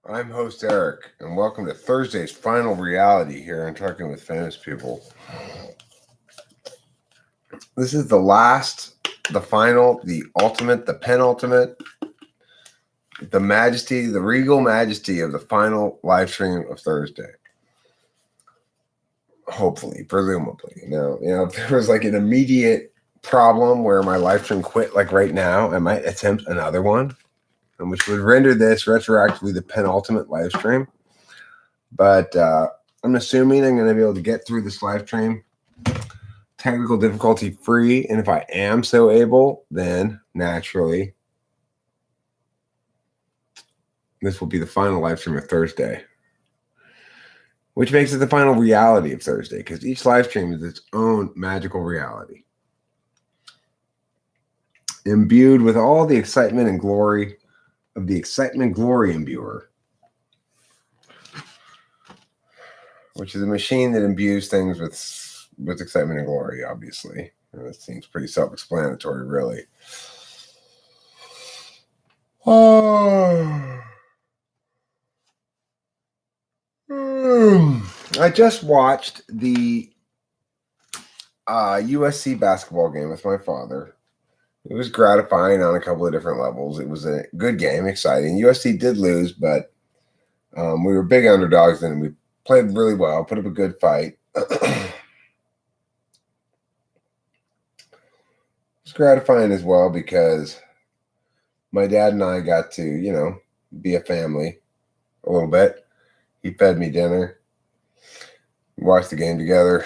I'm host Eric, and welcome to Thursday's Final Reality here on Talking with Famous People. This is the last, the final, the ultimate, the penultimate, the majesty, the regal majesty of the final live stream of Thursday. Hopefully, presumably. Now, if there was like an immediate problem where my live stream quit, like right now, I might attempt another one, which would render this retroactively the penultimate live stream. But I'm assuming I'm going to be able to get through this live stream technical difficulty free. And if I am so able, then naturally, this will be the final live stream of Thursday, which makes it the final reality of Thursday because each live stream is its own magical reality, imbued with all the excitement and glory of the excitement glory imbuer, which is a machine that imbues things with excitement and glory, obviously. And it seems pretty self-explanatory, really. I just watched the USC basketball game with my father. It was gratifying on a couple of different levels. It was a good game, exciting. USC did lose, but we were big underdogs and we played really well, put up a good fight. It's gratifying as well because my dad and I got to, be a family a little bit. He fed me dinner. We watched the game together.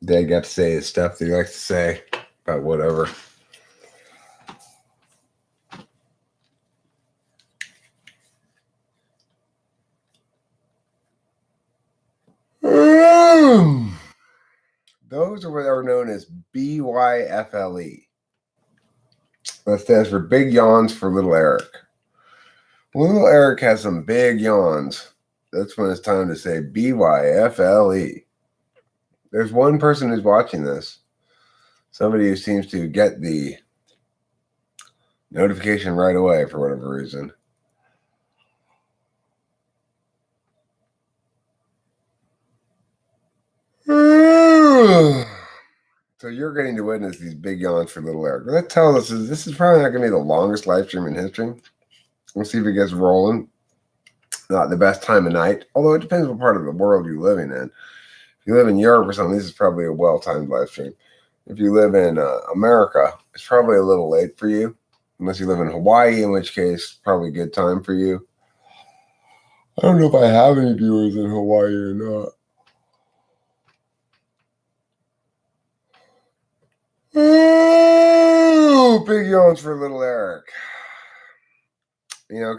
Dad got to say his stuff that he likes to say about whatever. Those are what are known as BYFLE. That stands for Big Yawns for Little Eric. When little Eric has some big yawns, that's when it's time to say BYFLE. There's one person who's watching this. Somebody who seems to get the notification right away for whatever reason. So you're getting to witness these big yawns for little Eric. That tells us this is probably not going to be the longest live stream in history. We'll see if it gets rolling. Not the best time of night, although it depends what part of the world you're living in. If you live in Europe or something, this is probably a well-timed live stream. If you live in America, it's probably a little late for you, unless you live in Hawaii, in which case, probably a good time for you. I don't know if I have any viewers in Hawaii or not. Oh, big yawns for little Eric.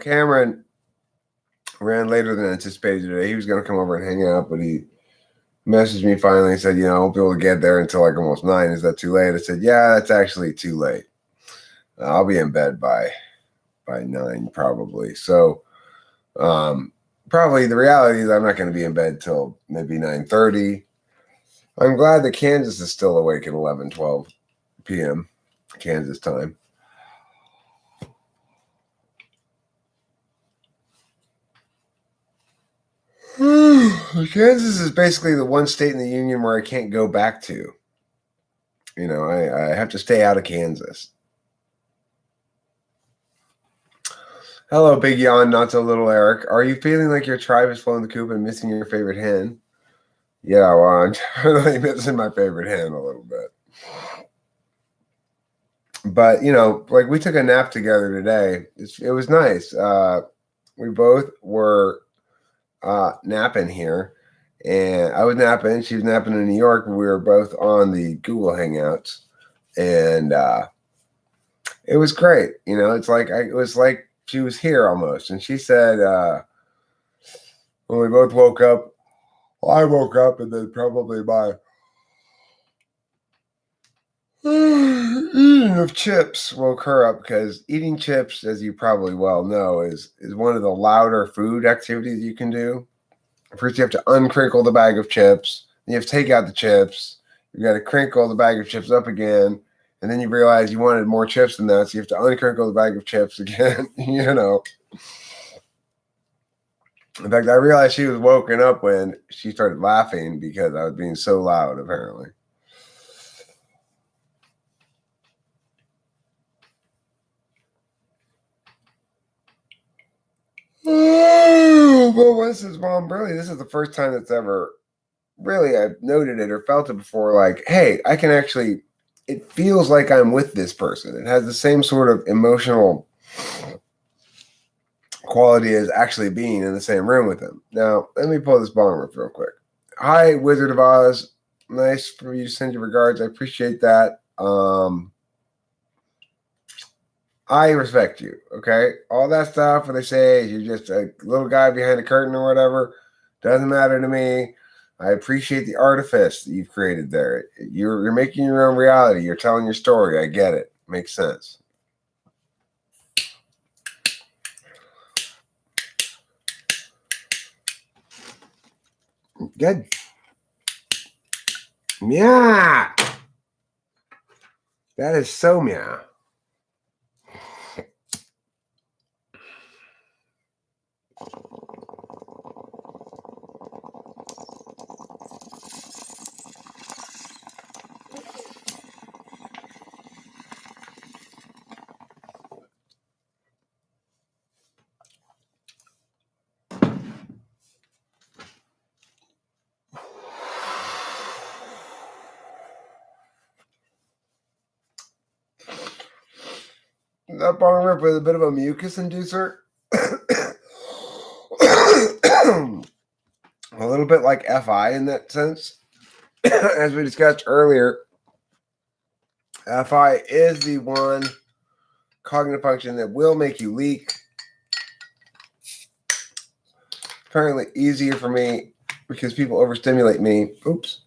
Cameron ran later than anticipated today. He was going to come over and hang out, but he messaged me finally and said, I won't be able to get there until like almost 9. Is that too late? I said, yeah, that's actually too late. I'll be in bed by 9 probably. So probably the reality is I'm not going to be in bed till maybe 9:30. I'm glad that Kansas is still awake at 11:12 p.m. Kansas time. Kansas is basically the one state in the union where I can't go back to. I have to stay out of Kansas. Hello, Big Yawn, not so little Eric. Are you feeling like your tribe has flown the coop and missing your favorite hen? Yeah, well, I'm definitely missing my favorite hen a little bit. But, like we took a nap together today. It was nice. We both were napping here. And I was napping. She was napping in New York. We were both on the Google Hangouts. And it was great. It was like she was here almost. And she said, when we both woke up, I woke up and then probably my eating of chips woke her up because eating chips, as you probably well know, is one of the louder food activities you can do. First, you have to uncrinkle the bag of chips. Then you have to take out the chips. You got to crinkle the bag of chips up again. And then you realize you wanted more chips than that, so you have to uncrinkle the bag of chips again. In fact, I realized she was woken up when she started laughing because I was being so loud, apparently. Oh, well, this is Mom. Really, this is the first time that's ever really I've noted it or felt it before. Like, hey, I can actually. It feels like I'm with this person. It has the same sort of emotional quality as actually being in the same room with them. Now, let me pull this bong up real quick. Hi, Wizard of Oz. Nice for you to send your regards. I appreciate that. I respect you, okay? All that stuff where they say you're just a little guy behind a curtain or whatever doesn't matter to me. I appreciate the artifice that you've created there. You're making your own reality. You're telling your story. I get it. Makes sense. Good. Meow. That is so meow. That bong rip with a bit of a mucus inducer. A little bit like FI in that sense. As we discussed earlier, FI is the one cognitive function that will make you leak. Apparently easier for me because people overstimulate me. Oops.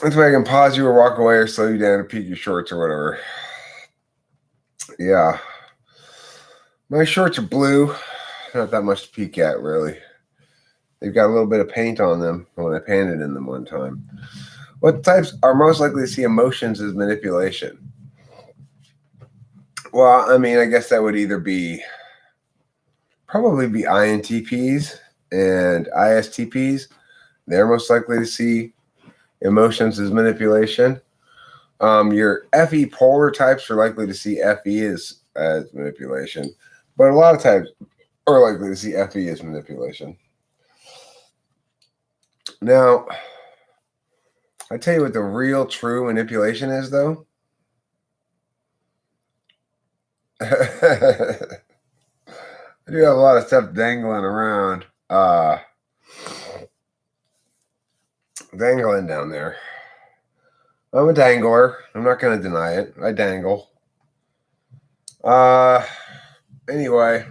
This way I can pause you or walk away or slow you down or peek your shorts or whatever. Yeah. My shorts are blue. Not that much to peek at, really. They've got a little bit of paint on them when I painted in them one time. What types are most likely to see emotions as manipulation? Well, I mean, I guess that would either probably be INTPs and ISTPs. They're most likely to see emotions as manipulation. Your FE polar types are likely to see FE as manipulation, but a lot of types are likely to see FE as manipulation. Now, I tell you what the real true manipulation is, though. I do have a lot of stuff dangling around. Dangling down there. I'm a dangler. I'm not going to deny it. I dangle. Anyway,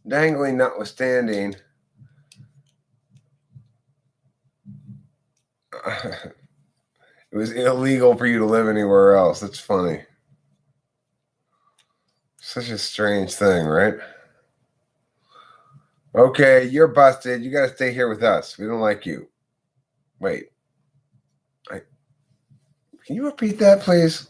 dangling notwithstanding, it was illegal for you to live anywhere else. That's funny. Such a strange thing, right? Okay, you're busted. You got to stay here with us. We don't like you. Wait. Can you repeat that, please?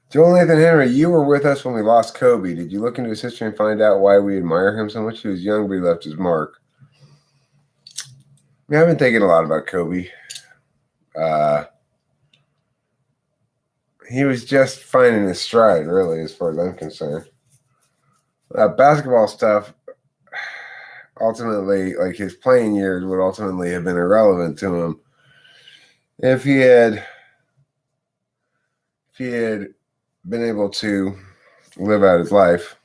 Joel Nathan Henry, you were with us when we lost Kobe. Did you look into his history and find out why we admire him so much? He was young, but he left his mark. Yeah, I've been thinking a lot about Kobe. He was just finding his stride, really, as far as I'm concerned. Basketball stuff, ultimately, like his playing years would ultimately have been irrelevant to him if he had been able to live out his life.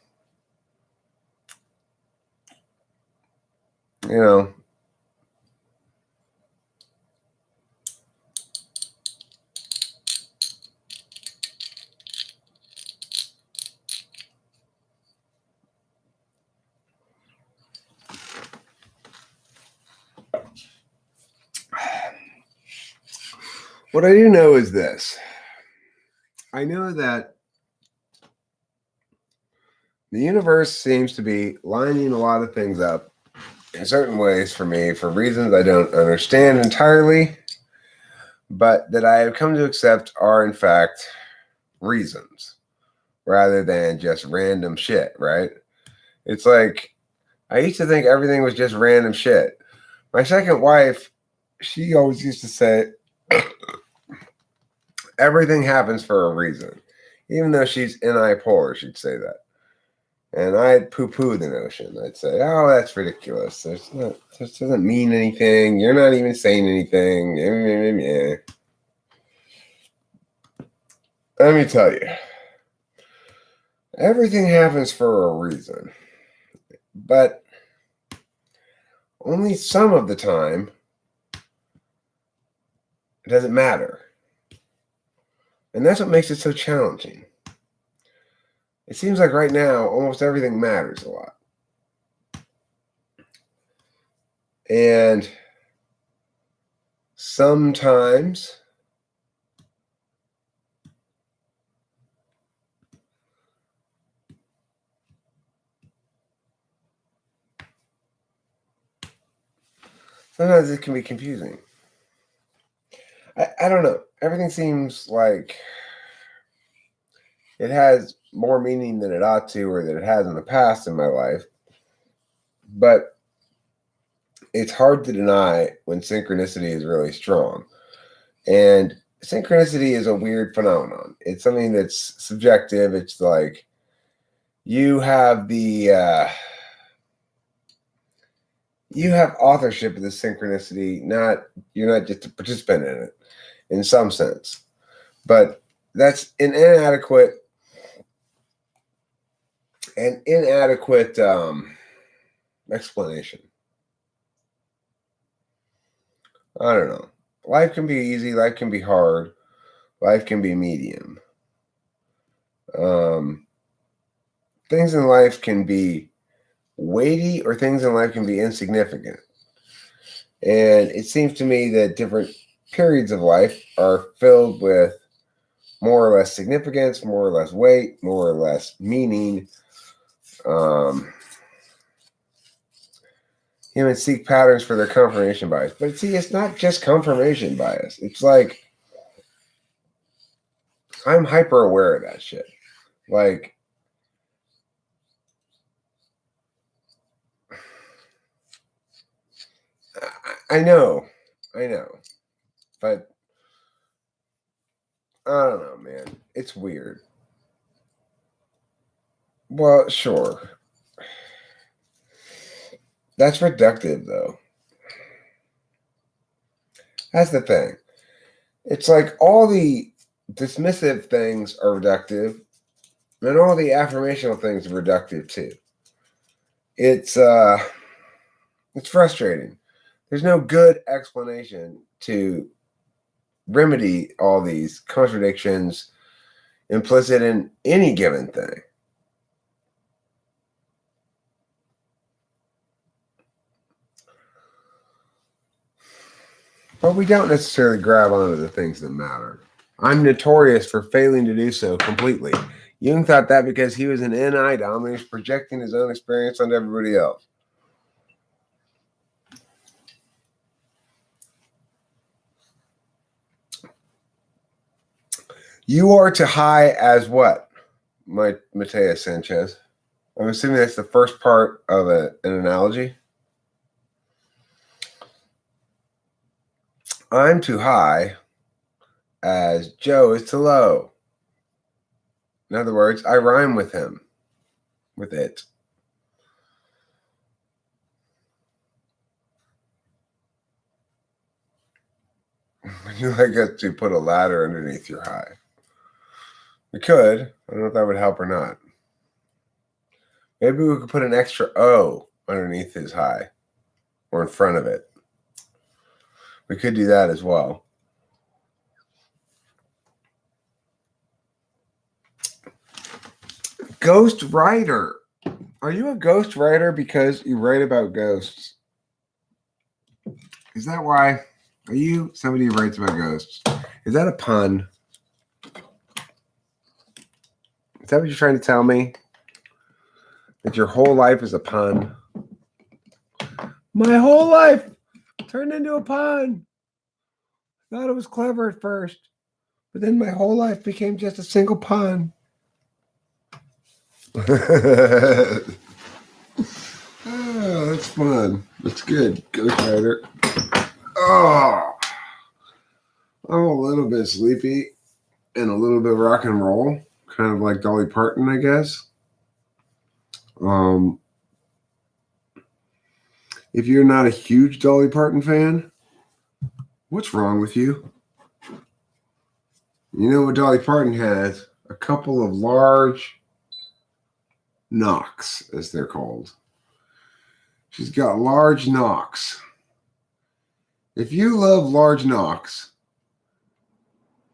You know. What I do know is this. I know that The universe seems to be lining a lot of things up in certain ways for me for reasons I don't understand entirely, but that I have come to accept are, in fact, reasons rather than just random shit, right? It's like I used to think everything was just random shit. My second wife, she always used to say, everything happens for a reason. Even though she's bipolar, she'd say that. And I'd poo-poo the notion. I'd say, "Oh, that's ridiculous. This doesn't mean anything. You're not even saying anything." Let me tell you, everything happens for a reason, but only some of the time it doesn't matter, and that's what makes it so challenging. It seems like right now, almost everything matters a lot. And sometimes it can be confusing. I don't know. Everything seems like it has more meaning than it ought to, or that it has in the past in my life. But it's hard to deny when synchronicity is really strong. And synchronicity is a weird phenomenon. It's something that's subjective. It's like you have you have authorship of the synchronicity, you're not just a participant in it in some sense. But that's an inadequate explanation. I don't know. Life can be easy. Life can be hard. Life can be medium. Things in life can be weighty, or things in life can be insignificant. And it seems to me that different periods of life are filled with more or less significance, more or less weight, more or less meaning. Humans seek patterns for their confirmation bias. But see, it's not just confirmation bias. It's like I'm hyper aware of that shit. Like, I know. But I don't know, man. It's weird. Well, sure. That's reductive, though. That's the thing. It's like all the dismissive things are reductive, and all the affirmational things are reductive too. It's frustrating. There's no good explanation to remedy all these contradictions implicit in any given thing. But we don't necessarily grab onto the things that matter. I'm notorious for failing to do so completely. Jung thought that because he was an NI dominant, projecting his own experience onto everybody else. You are to high as what, Mateus Sanchez? I'm assuming that's the first part of an analogy. I'm too high as Joe is too low. In other words, I rhyme with him, with it. Would you like us to put a ladder underneath your high? We could. I don't know if that would help or not. Maybe we could put an extra O underneath his high or in front of it. We could do that as well. Ghost writer. Are you a ghost writer because you write about ghosts? Is that why? Are you somebody who writes about ghosts? Is that a pun? Is that what you're trying to tell me? That your whole life is a pun. My whole life turned into a pun. Thought it was clever at first, but then my whole life became just a single pun. Oh, that's fun. That's good. Ghost Rider. Oh, I'm a little bit sleepy and a little bit rock and roll, kind of like Dolly Parton, I guess. If you're not a huge Dolly Parton fan, what's wrong with you? You know what Dolly Parton has? A couple of large knocks, as they're called. She's got large knocks. If you love large knocks,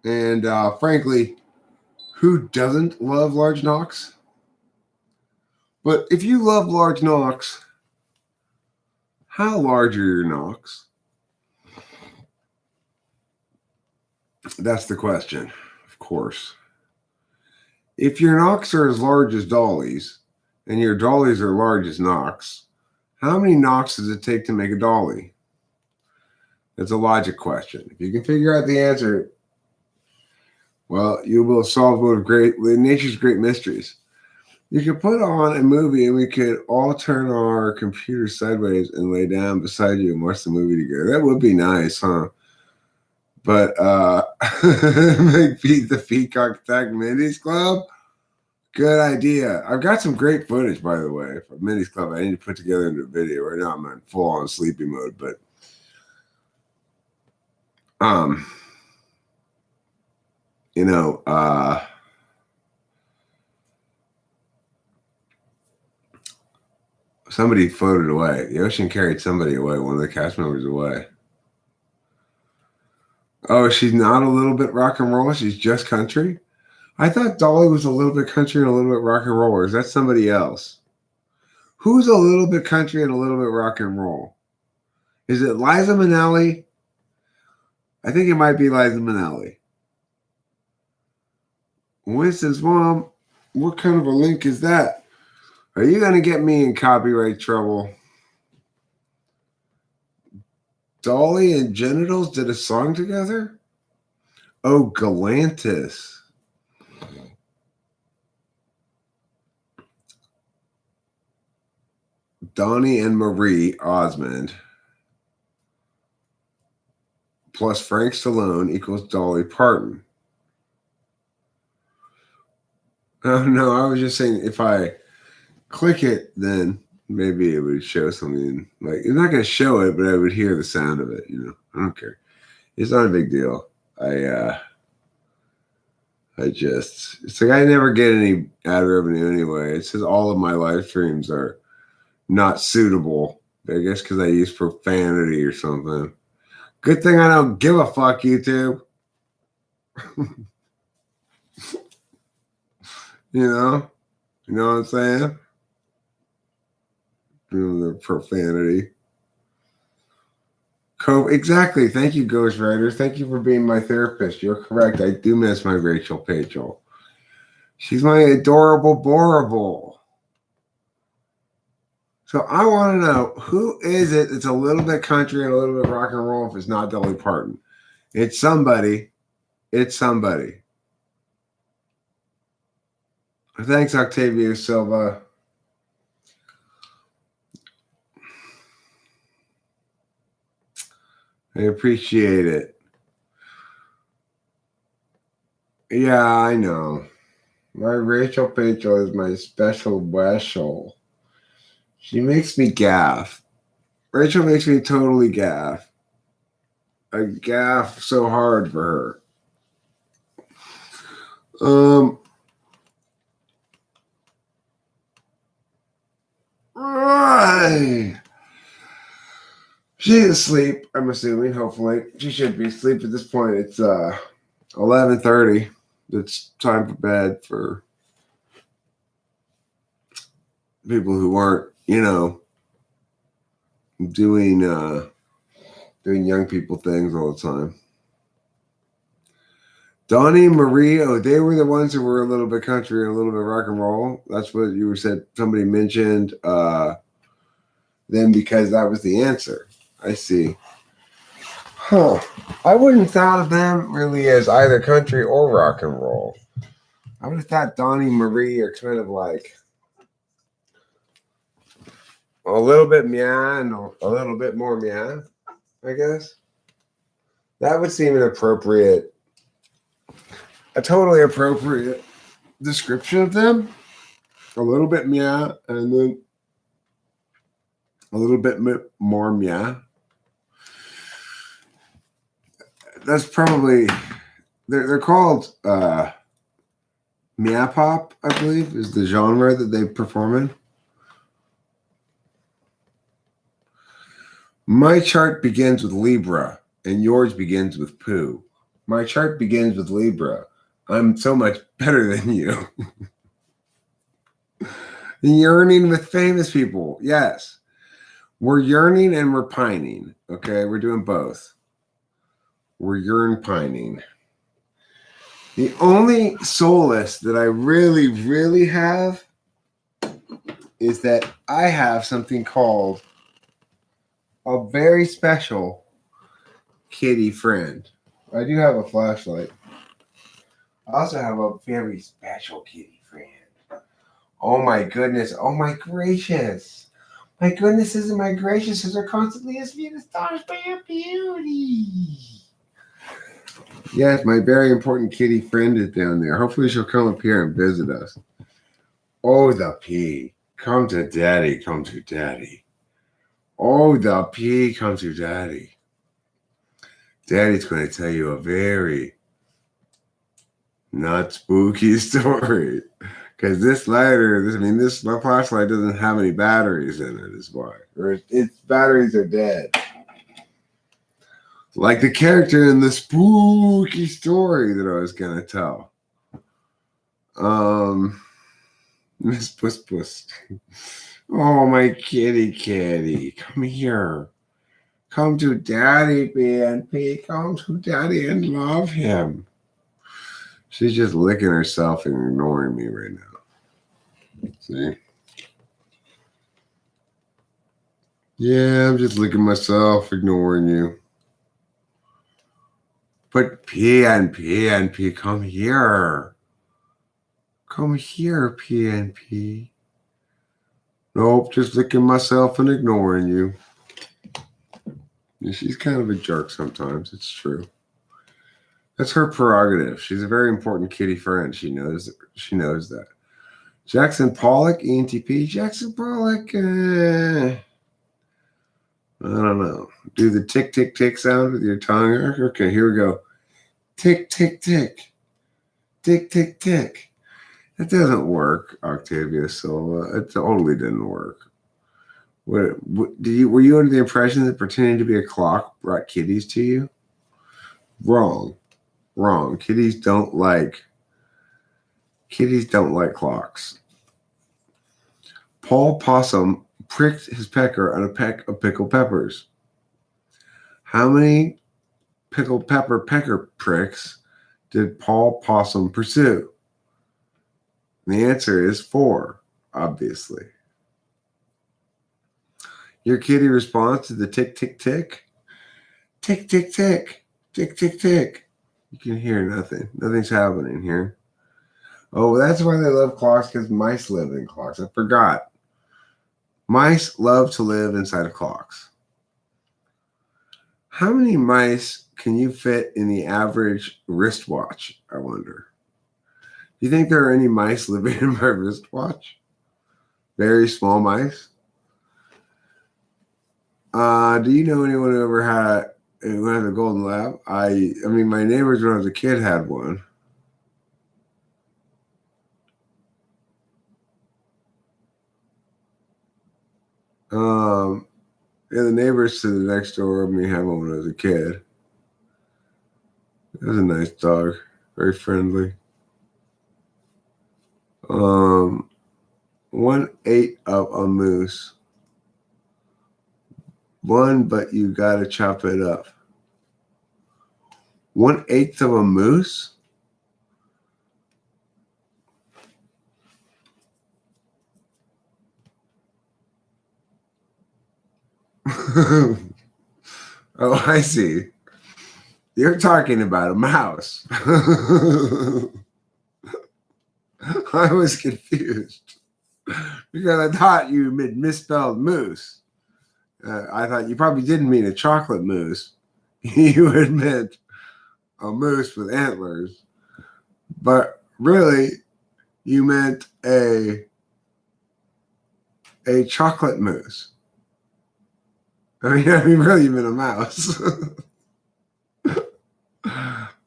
and frankly, who doesn't love large knocks? But if you love large knocks, how large are your knocks? That's the question, of course. If your knocks are as large as dollies, and your dollies are large as knocks, how many knocks does it take to make a dolly? It's a logic question. If you can figure out the answer, well, you will solve one of nature's great mysteries. You could put on a movie and we could all turn our computer sideways and lay down beside you and watch the movie together. That would be nice, huh? But make the Peacock Attack Minis Club? Good idea. I've got some great footage, by the way, for Minis Club. I need to put together into a video. Right now I'm in full-on sleepy mode, but somebody floated away. The ocean carried somebody away, one of the cast members away. Oh, she's not a little bit rock and roll? She's just country? I thought Dolly was a little bit country and a little bit rock and roll. Or is that somebody else? Who's a little bit country and a little bit rock and roll? Is it Liza Minnelli? I think it might be Liza Minnelli. Winston's mom, what kind of a link is that? Are you going to get me in copyright trouble? Dolly and Genitals did a song together? Oh, Galantis. Donnie and Marie Osmond plus Frank Stallone equals Dolly Parton. Oh, no, I was just saying if I click it, then maybe it would show something. Like, it's not going to show it, but I would hear the sound of it, I don't care. It's not a big deal. It's like I never get any ad revenue anyway. It says all of my live streams are not suitable. I guess because I use profanity or something. Good thing I don't give a fuck, YouTube. You know what I'm saying? The profanity. Exactly. Thank you, Ghost Rider. Thank you for being my therapist. You're correct. I do miss my Rachel Pachel. She's my adorable Borable. So I want to know, who is it that's a little bit country and a little bit rock and roll if it's not Dolly Parton? It's somebody. It's somebody. Thanks, Octavio Silva. I appreciate it. Yeah, I know. My Rachel Pachel is my special wessel. She makes me gaff. Rachel makes me totally gaff. I gaff so hard for her. She's asleep, I'm assuming, hopefully. She should be asleep at this point. It's 11:30. It's time for bed for people who aren't, doing young people things all the time. Donnie Marie, oh, they were the ones who were a little bit country and a little bit rock and roll. That's what you said. Somebody mentioned them because that was the answer. I see. Huh. I wouldn't have thought of them really as either country or rock and roll. I would have thought Donnie Marie are kind of like a little bit meow and a little bit more meow, I guess. That would seem a totally appropriate description of them. A little bit meow and then a little bit more meow. That's probably they're called meow pop, I believe, is the genre that they perform in. My chart begins with Libra, and yours begins with poo. My chart begins with Libra. I'm so much better than you. Yearning with famous people. Yes. We're yearning and we're pining. Okay, we're doing both. We're yearn pining. The only solace that I really, really have is that I have something called a very special kitty friend. I do have a flashlight. I also have a very special kitty friend. Oh my goodness. Oh my gracious. My goodnesses and my graciouses are constantly astonished by your beauty. Yes, my very important kitty friend is down there. Hopefully she'll come up here and visit us. Oh, the pea. Come to daddy. Come to daddy. Oh, the pea. Come to daddy. Daddy's going to tell you a very not spooky story. Because this flashlight doesn't have any batteries in it, is why. Or its batteries are dead. Like the character in the spooky story that I was going to tell. Miss Puss Puss. Oh, my kitty. Come here. Come to daddy, BNP. Come to daddy and love him. She's just licking herself and ignoring me right now. See? Yeah, I'm just licking myself, ignoring you. But PNP, come here. Come here, PNP. Nope, just licking myself and ignoring you. Yeah, she's kind of a jerk sometimes, it's true. That's her prerogative. She's a very important kitty friend. She knows that. Jackson Pollock, ENTP. Jackson Pollock, I don't know. Do the tick, tick, tick sound with your tongue. Okay, here we go. Tick, tick, tick. Tick, tick, tick. That doesn't work, Octavia Silva. It totally didn't work. Were you under the impression that pretending to be a clock brought kitties to you? Wrong. Kitties don't like clocks. Paul Possum pricked his pecker on a peck of pickled peppers. How many pickled pecker pricks did Paul Possum pursue? The answer is 4, obviously. Your kitty responds to the tick, tick, tick. Tick, tick, tick. Tick, tick, tick. You can hear nothing. Nothing's happening here. Oh, that's why they love clocks, because mice live in clocks. I forgot. Mice love to live inside of clocks. How many mice can you fit in the average wristwatch, I wonder? Do you think there are any mice living in my wristwatch? Very small mice? Do you know anyone who ever had a golden lab? I mean, my neighbors when I was a kid had one. Yeah, the neighbors to the next door of me had one when I was a kid. It was a nice dog, very friendly. 1/8 of a moose. One, but you gotta chop it up. 1/8 of a moose? Oh, I see. You're talking about a mouse. I was confused because I thought you misspelled moose. I thought you probably didn't mean a chocolate mousse. You had meant a moose with antlers, but really you meant a chocolate mousse. I mean, really, you meant a mouse.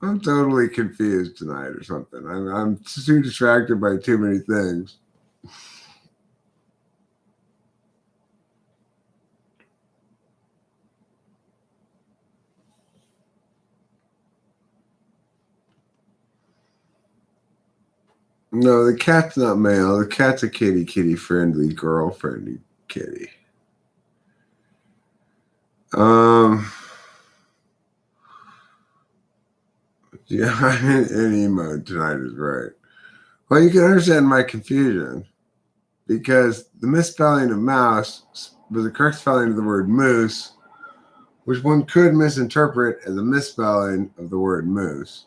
I'm totally confused tonight or something. I'm too distracted by too many things. No, the cat's not male. The cat's a kitty friendly, girl friendly kitty. Um, yeah, I'm in any mode tonight is right. Well, you can understand my confusion because the misspelling of mouse was the correct spelling of the word moose, which one could misinterpret as a misspelling of the word moose.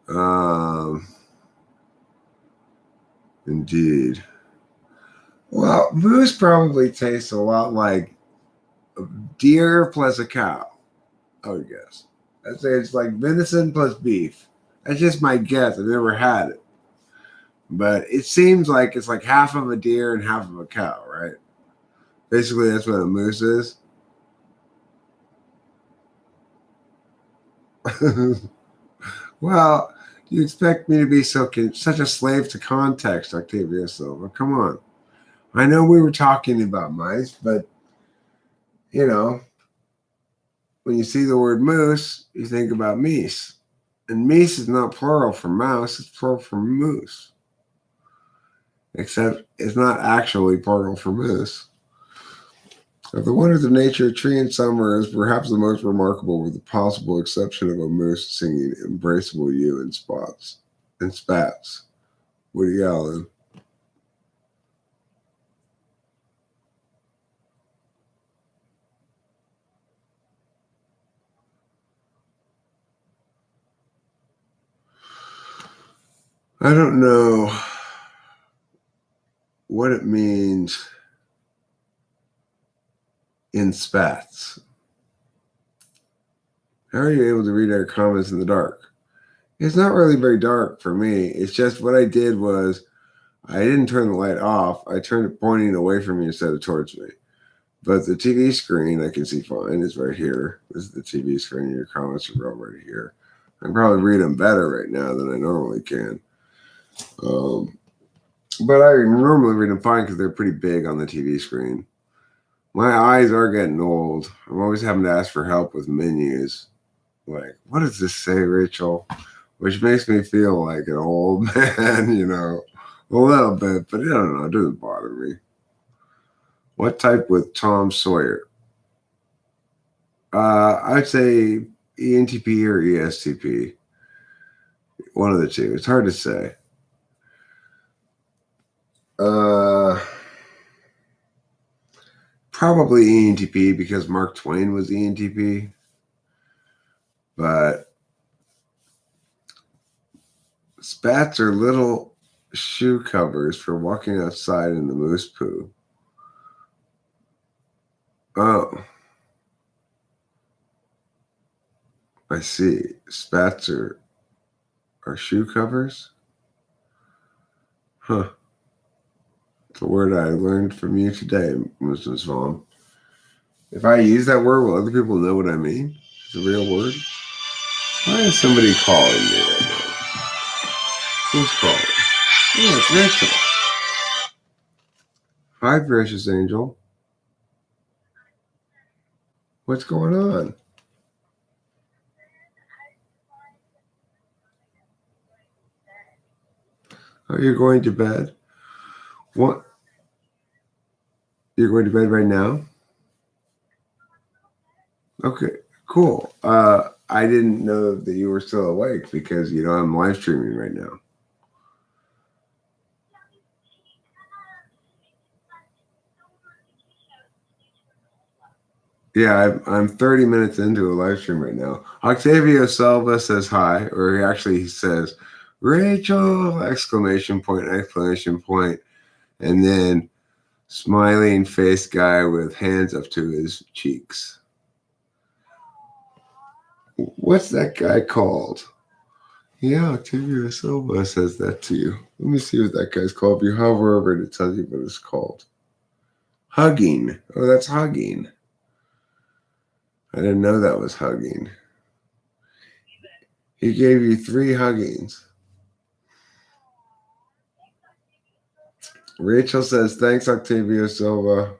Um, Indeed. Well, moose probably tastes a lot like a deer plus a cow, I would guess. I'd say it's like venison plus beef. That's just my guess. I've never had it. But it seems like it's like half of a deer and half of a cow, right? Basically, that's what a moose is. Well, you expect me to be such a slave to context, Octavia Silva? Come on. I know we were talking about mice, but you know, when you see the word moose, you think about meese. And meese is not plural for mouse, it's plural for moose. Except it's not actually plural for moose. Of the wonders of nature, a tree in summer is perhaps the most remarkable, with the possible exception of a moose singing "Embraceable You" in spots and spats. Woody Allen. I don't know what it means in spats. How are you able to read our comments in the dark? It's not really very dark for me. It's just what I did was I didn't turn the light off. I turned it pointing away from me instead of towards me. But the TV screen I can see fine is right here. This is the TV screen. Your comments are right here. I can probably read them better right now than I normally can. But I normally read them fine because they're pretty big on the TV screen. My eyes are getting old. I'm always having to ask for help with menus. Like, what does this say, Rachel? Which makes me feel like an old man, a little bit, but I don't know. It doesn't bother me. What type with Tom Sawyer? I'd say ENTP or ESTP. One of the two. It's hard to say. Probably ENTP because Mark Twain was ENTP. But spats are little shoe covers for walking outside in the moose poo. Oh. I see. Spats are shoe covers? Huh. It's a word I learned from you today, Mrs. Vaughn. If I use that word, will other people know what I mean? It's a real word? Why is somebody calling me right now? Who's calling? Oh, it's Rachel. Hi, precious angel. What's going on? Oh, you're going to bed? What? You're going to bed right now? Okay, cool. I didn't know that you were still awake because, I'm live streaming right now. Yeah, I'm 30 minutes into a live stream right now. Octavio Selva says hi, or he says, Rachel! Exclamation point, exclamation point. And then smiling face guy with hands up to his cheeks. What's that guy called? Yeah, Octavio Silva says that to you. Let me see what that guy's called. If you hover over it, it tells you what it's called. Hugging. Oh, that's hugging. I didn't know that was hugging. He gave you 3 huggings. Rachel says, thanks, Octavio Silva.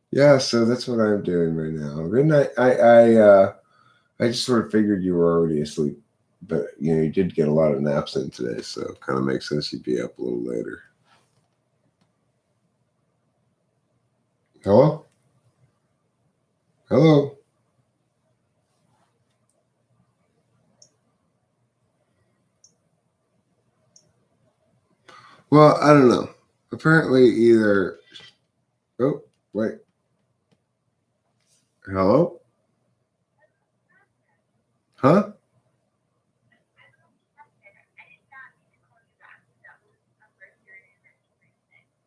Yeah, so that's what I'm doing right now. Good night. I just sort of figured you were already asleep, but you did get a lot of naps in today, so it kind of makes sense you'd be up a little later. Hello? Hello? Well, I don't know. Apparently either... Oh, wait. Hello? Huh?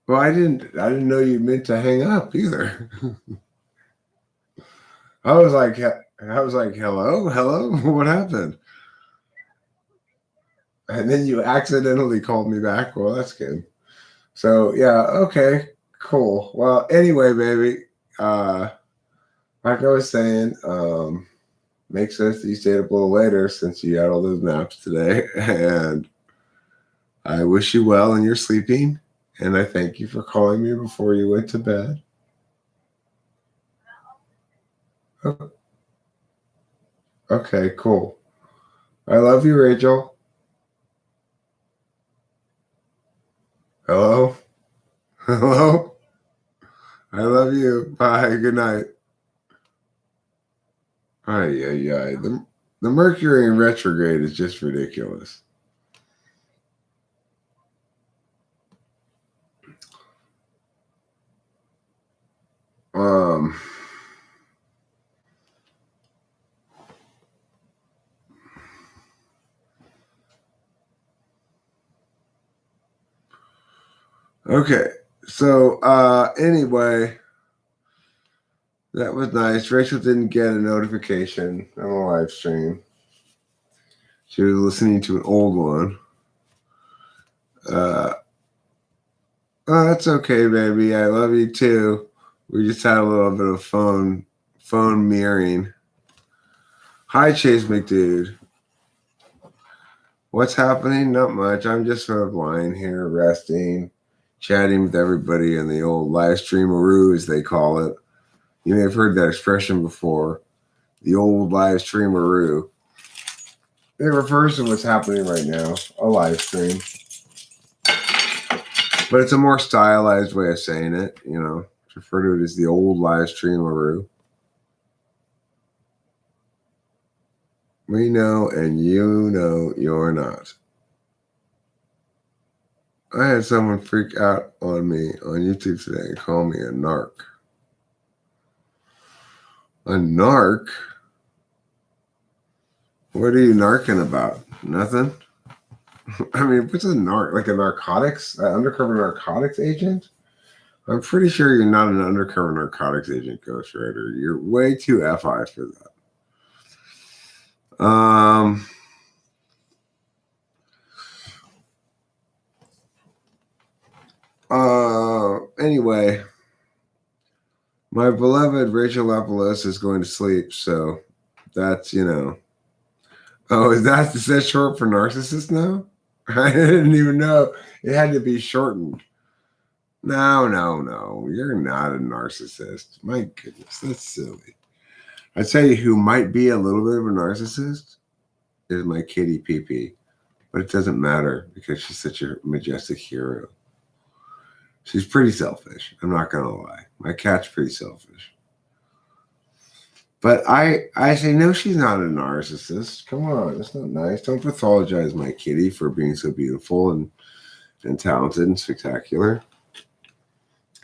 Well, I didn't know you meant to hang up either. I was like, hello? What happened? And then you accidentally called me back. Well, that's good. So, yeah, okay, cool. Well, anyway, baby, like I was saying, makes sense that you stayed up a little later since you had all those naps today. And I wish you well in your sleeping. And I thank you for calling me before you went to bed. Okay, cool. I love you, Rachel. Hello? Hello? I love you. Bye. Good night. Ay, ay, ay. The Mercury in retrograde is just ridiculous. Okay. So anyway, that was nice. Rachel didn't get a notification on a live stream. She was listening to an old one. Oh, that's okay, baby. I love you too. We just had a little bit of phone mirroring. Hi, Chase McDude. What's happening? Not much. I'm just sort of lying here, resting, chatting with everybody in the old live streameroo, as they call it. You may have heard that expression before. The old live streameroo. It refers to what's happening right now, a live stream. But it's a more stylized way of saying it, refer to it as the old live streameroo. We know, and you know you're not. I had someone freak out on me on YouTube today and call me a narc. A narc? What are you narking about? Nothing? I mean, what's a narc? Like a narcotics? An undercover narcotics agent? I'm pretty sure you're not an undercover narcotics agent, Ghostwriter. You're way too FI for that. Anyway, my beloved Rachel Lapelos is going to sleep, so that's, Oh, is that short for narcissist now? I didn't even know it had to be shortened. No. You're not a narcissist. My goodness, that's silly. I tell you who might be a little bit of a narcissist is my kitty PP. But it doesn't matter because she's such a majestic hero. She's pretty selfish. I'm not going to lie. My cat's pretty selfish. But I say, no, she's not a narcissist. Come on. That's not nice. Don't pathologize my kitty for being so beautiful and talented and spectacular.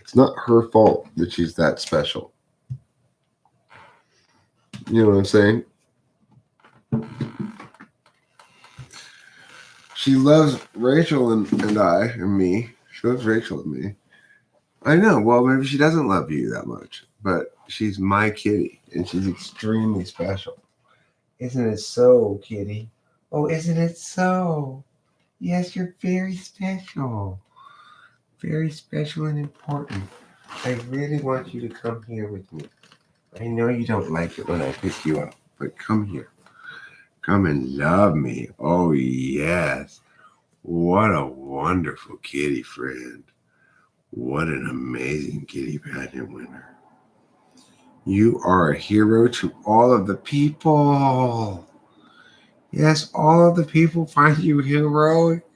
It's not her fault that she's that special. You know what I'm saying? She loves Rachel and I and me. She loves Rachel and me. I know. Well, maybe she doesn't love you that much, but she's my kitty, and she's extremely special. Isn't it so, kitty? Oh, isn't it so? Yes, you're very special. Very special and important. I really want you to come here with me. I know you don't like it when I pick you up, but come here. Come and love me. Oh, yes. What a wonderful kitty friend. What an amazing kitty pageant winner. You are a hero to all of the people. Yes, all of the people find you heroic.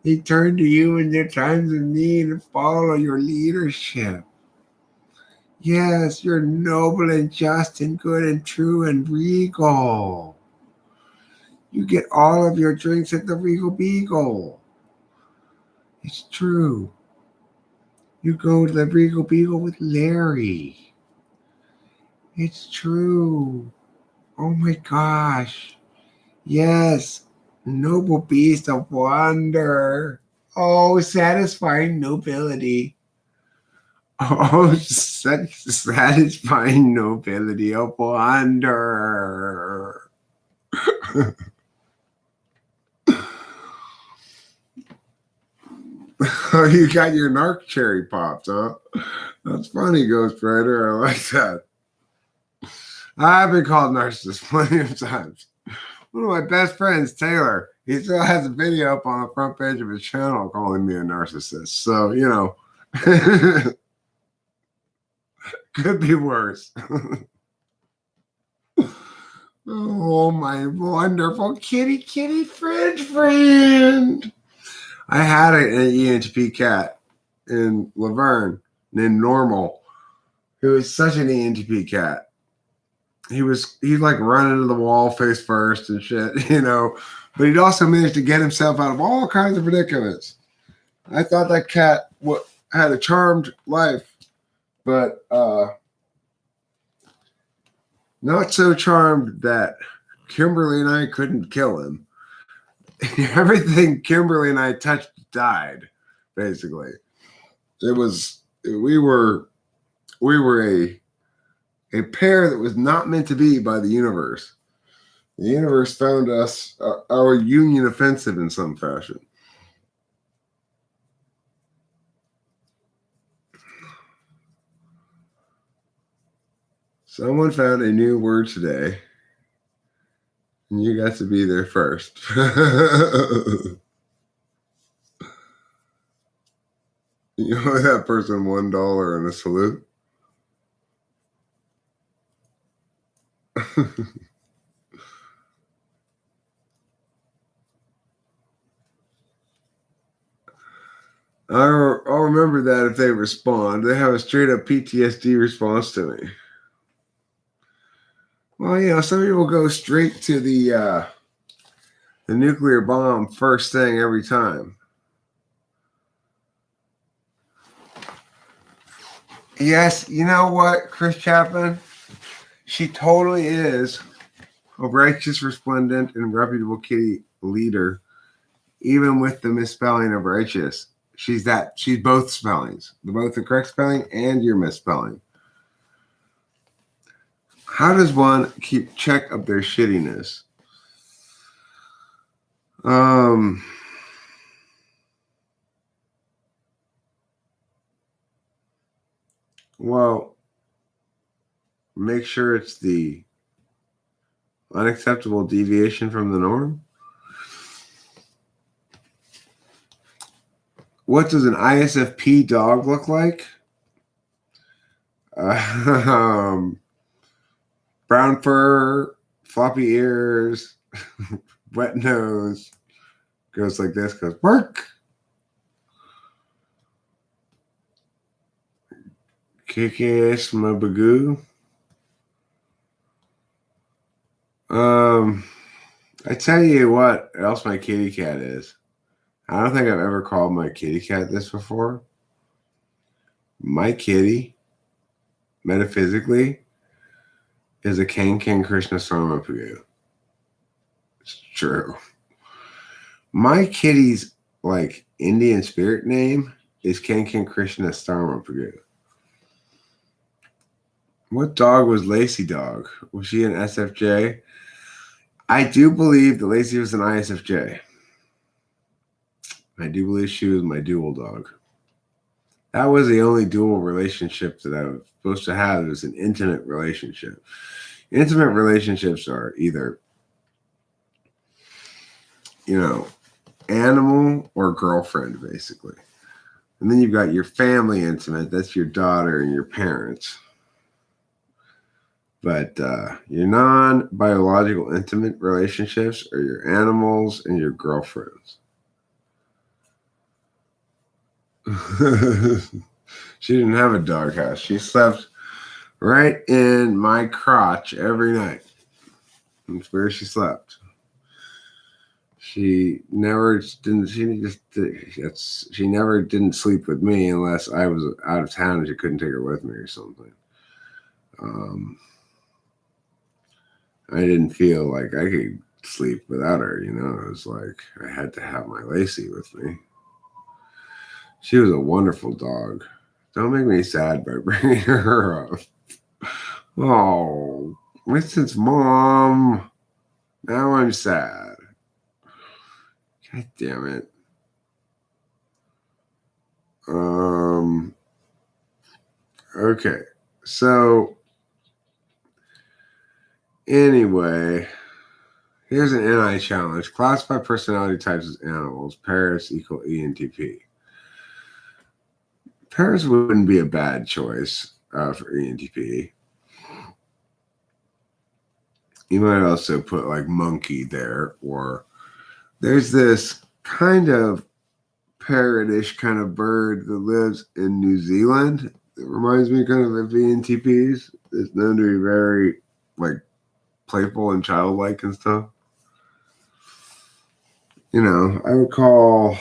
They turn to you in their times of need and follow your leadership. Yes, you're noble and just and good and true and regal. You get all of your drinks at the Regal Beagle. It's true. You go to the Regal Beagle with Larry. It's true. Oh my gosh. Yes. Noble beast of wonder. Oh, satisfying nobility. Oh, such satisfying nobility of wonder. Oh, you got your narc cherry pops, huh? That's funny, Ghost Rider. I like that. I've been called narcissist plenty of times. One of my best friends, Taylor, he still has a video up on the front page of his channel calling me a narcissist. So, you know, could be worse. Oh, my wonderful kitty friend. I had an ENTP cat in Laverne named Normal, who was such an ENTP cat. He'd like run into the wall face first and shit, you know, but he'd also managed to get himself out of all kinds of predicaments. I thought that cat had a charmed life, but not so charmed that Kimberly and I couldn't kill him. Everything Kimberly and I touched died, basically. We were a pair that was not meant to be by the universe. The universe found us our union offensive in some fashion. Someone found a new word today, and you got to be there first. You owe that person $1 and a salute. I'll remember that if they respond. They have a straight up PTSD response to me. Well, you know, some people go straight to the nuclear bomb first thing every time. Yes, you know what, Chris Chapman? She totally is a righteous, resplendent, and reputable kitty leader, even with the misspelling of righteous. She's both spellings, both the correct spelling and your misspelling. How does one keep check of their shittiness? Well, make sure it's the unacceptable deviation from the norm. What does an ISFP dog look like? Brown fur, floppy ears, wet nose. Goes like this, goes bark. Kick-ass mabagoo. I tell you what else my kitty cat is. I don't think I've ever called my kitty cat this before. My kitty, metaphysically, is a Kankan Krishna Sarmapagu. It's true. My kitty's like Indian spirit name is Kankan Krishna Sarmapagu. What dog was Lacey dog? Was she an SFJ? I do believe that Lacey was an ISFJ. I do believe she was my dual dog. That was the only dual relationship that I was supposed to have. It was an intimate relationship. Intimate relationships are either, animal or girlfriend, basically. And then you've got your family intimate. That's your daughter and your parents. But your non-biological intimate relationships are your animals and your girlfriends. She didn't have a doghouse. She slept right in my crotch every night. That's where she slept. She never didn't. She never didn't sleep with me unless I was out of town and she couldn't take her with me or something. I didn't feel like I could sleep without her. It was like I had to have my Lacey with me. She was a wonderful dog. Don't make me sad by bringing her up. Oh, Winston's mom. Now I'm sad. God damn it. Okay. So anyway, here's an NI challenge. Classify personality types as animals. Paris equal ENTP. Paris wouldn't be a bad choice for ENTP. You might also put like monkey there, or there's this kind of parrotish kind of bird that lives in New Zealand. It reminds me kind of ENTPs. It's known to be very like playful and childlike and stuff. I would call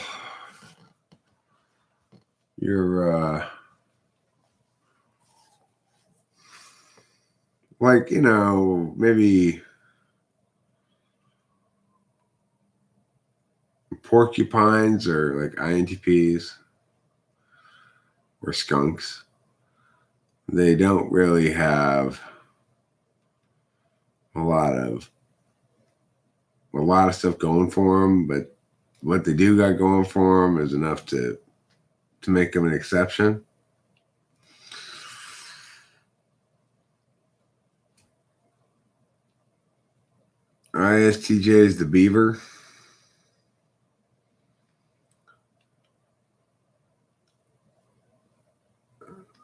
your maybe porcupines or like INTPs or skunks. They don't really have a lot of stuff going for them, but what they do got going for them is enough to make them an exception. ISTJ is the beaver.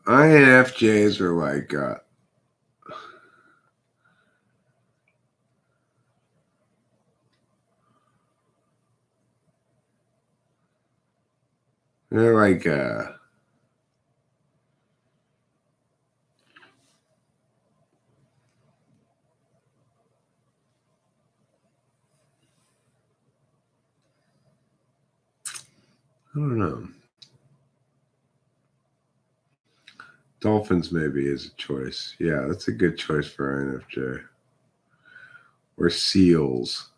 INFJs are like they're like I don't know. Dolphins maybe is a choice. Yeah, that's a good choice for INFJ. Or seals.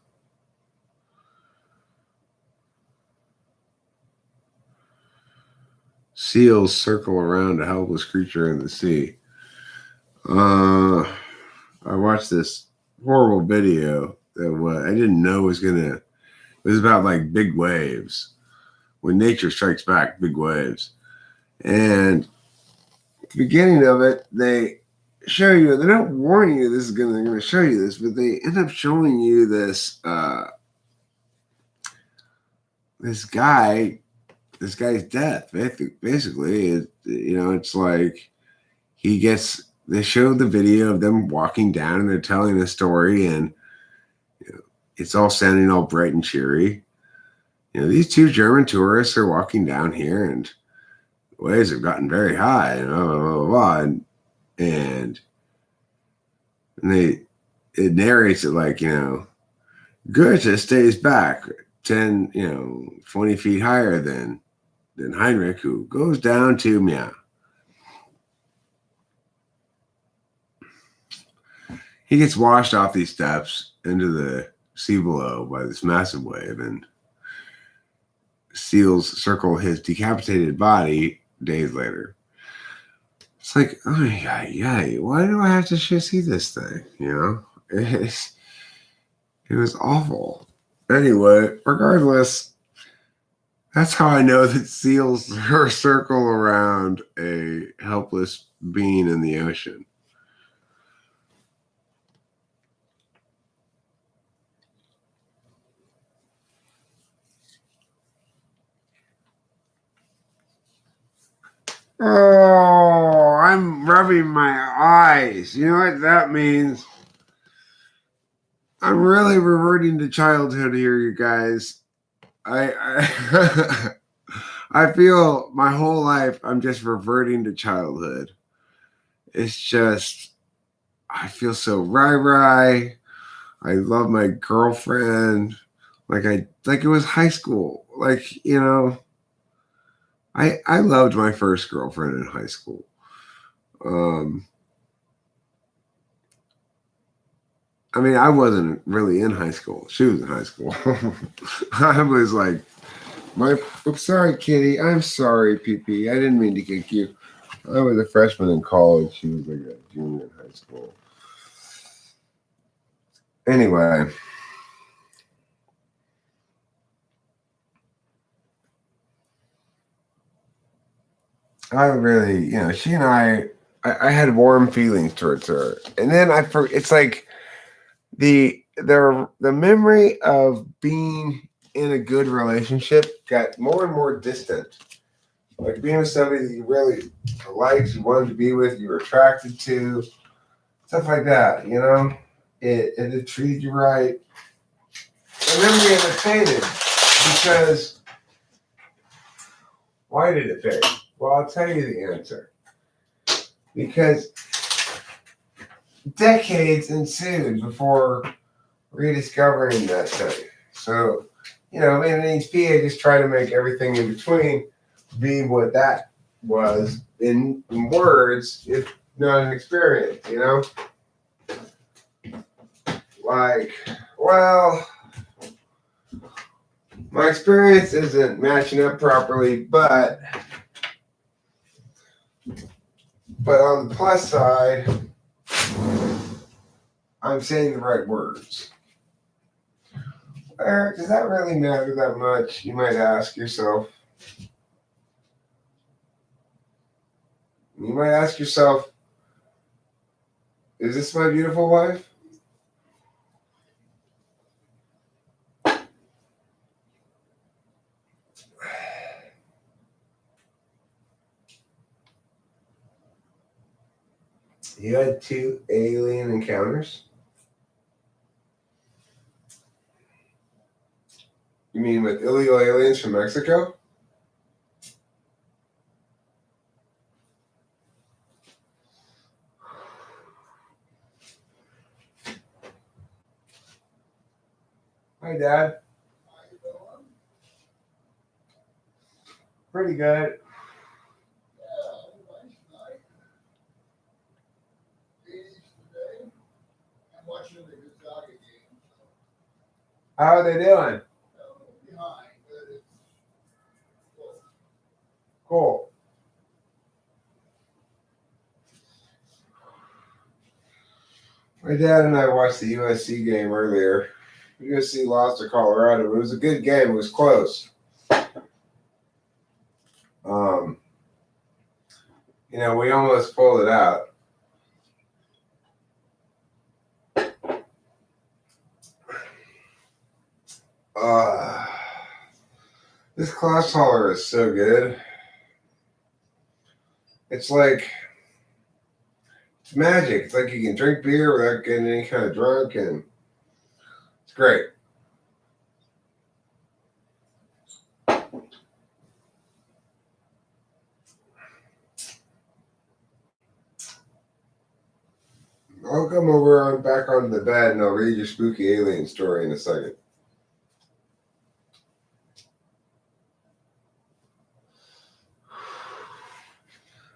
Seals circle around a helpless creature in the sea. I watched this horrible video that I didn't know was gonna. It was about like big waves. When nature strikes back, big waves. And at the beginning of it, they show you. They don't warn you this is they're gonna show you this, but they end up showing you this. This guy's death. Basically, it's like they showed the video of them walking down and they're telling a story, and it's all sounding all bright and cheery. These two German tourists are walking down here, and the waves have gotten very high, and blah, blah, blah, blah, and it narrates it like, Goethe stays back 10, 20 feet higher than Heinrich, who goes down to meow. he gets washed off these steps into the sea below by this massive wave, and seals circle his decapitated body days later. It's like, oh yeah, why do I have to see this thing? It was awful. Anyway, regardless, that's how I know that seals circle around a helpless being in the ocean. Oh, I'm rubbing my eyes. You know what that means? I'm really reverting to childhood here, you guys. I I feel my whole life I'm just reverting to childhood. It's just I feel so rah. I love my girlfriend. Like it was high school. I loved my first girlfriend in high school. I mean, I wasn't really in high school. She was in high school. I was like, sorry, Kitty. I'm sorry, PP. I didn't mean to kick you. I was a freshman in college. She was like a junior in high school. Anyway. I really, she and I had warm feelings towards her. And then it's like the memory of being in a good relationship got more and more distant. Like being with somebody that you really liked, you wanted to be with, you were attracted to, stuff like that, it treated you right. The memory of it faded because why did it fade? Well, I'll tell you the answer. Because decades ensued before rediscovering that thing. So, in HP, I just try to make everything in between be what that was in words, if not an experience, Like, well, my experience isn't matching up properly, but on the plus side, I'm saying the right words. Does that really matter that much? You might ask yourself. You might ask yourself, is this my beautiful wife? You had 2 alien encounters? You mean with illegal aliens from Mexico? Hi, Dad. How you doing? Pretty good. Yeah, nice night. Today. I'm watching the Gonzaga game. How are they doing? Behind, but it's close. Cool. My dad and I watched the USC game earlier. USC lost to Colorado, but it was a good game. It was close. We almost pulled it out. This class hauler is so good. It's like it's magic. It's like you can drink beer without getting any kind of drunk, and it's great. I'll come over back onto the bed and I'll read your spooky alien story in a second.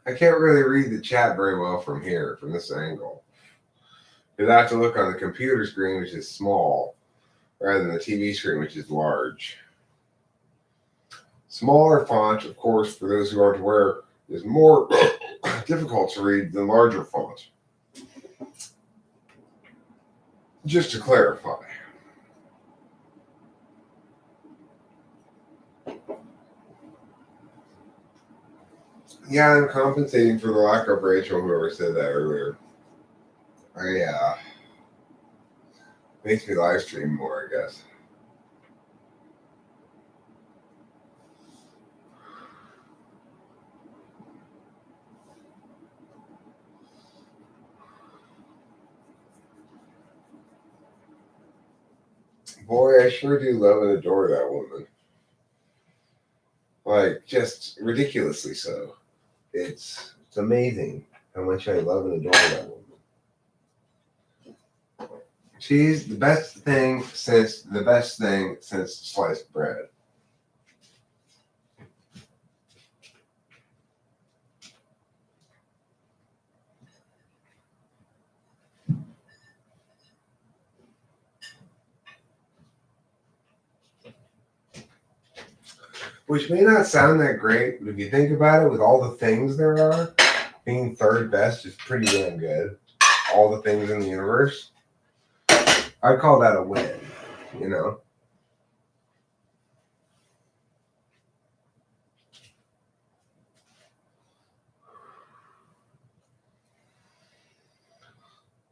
I can't really read the chat very well from here, from this angle. Because I have to look on the computer screen, which is small, rather than the TV screen, which is large. Smaller font, of course, for those who aren't aware, is more difficult to read than larger font. Just to clarify. Yeah, I'm compensating for the lack of Rachel, whoever said that earlier. Makes me live stream more, I guess. Boy, I sure do love and adore that woman. Like, just ridiculously so. It's amazing how much I love and adore that woman. She's the best thing since sliced bread. Which may not sound that great, but if you think about it, with all the things there are, being third best is pretty damn good. All the things in the universe. I'd call that a win, you know?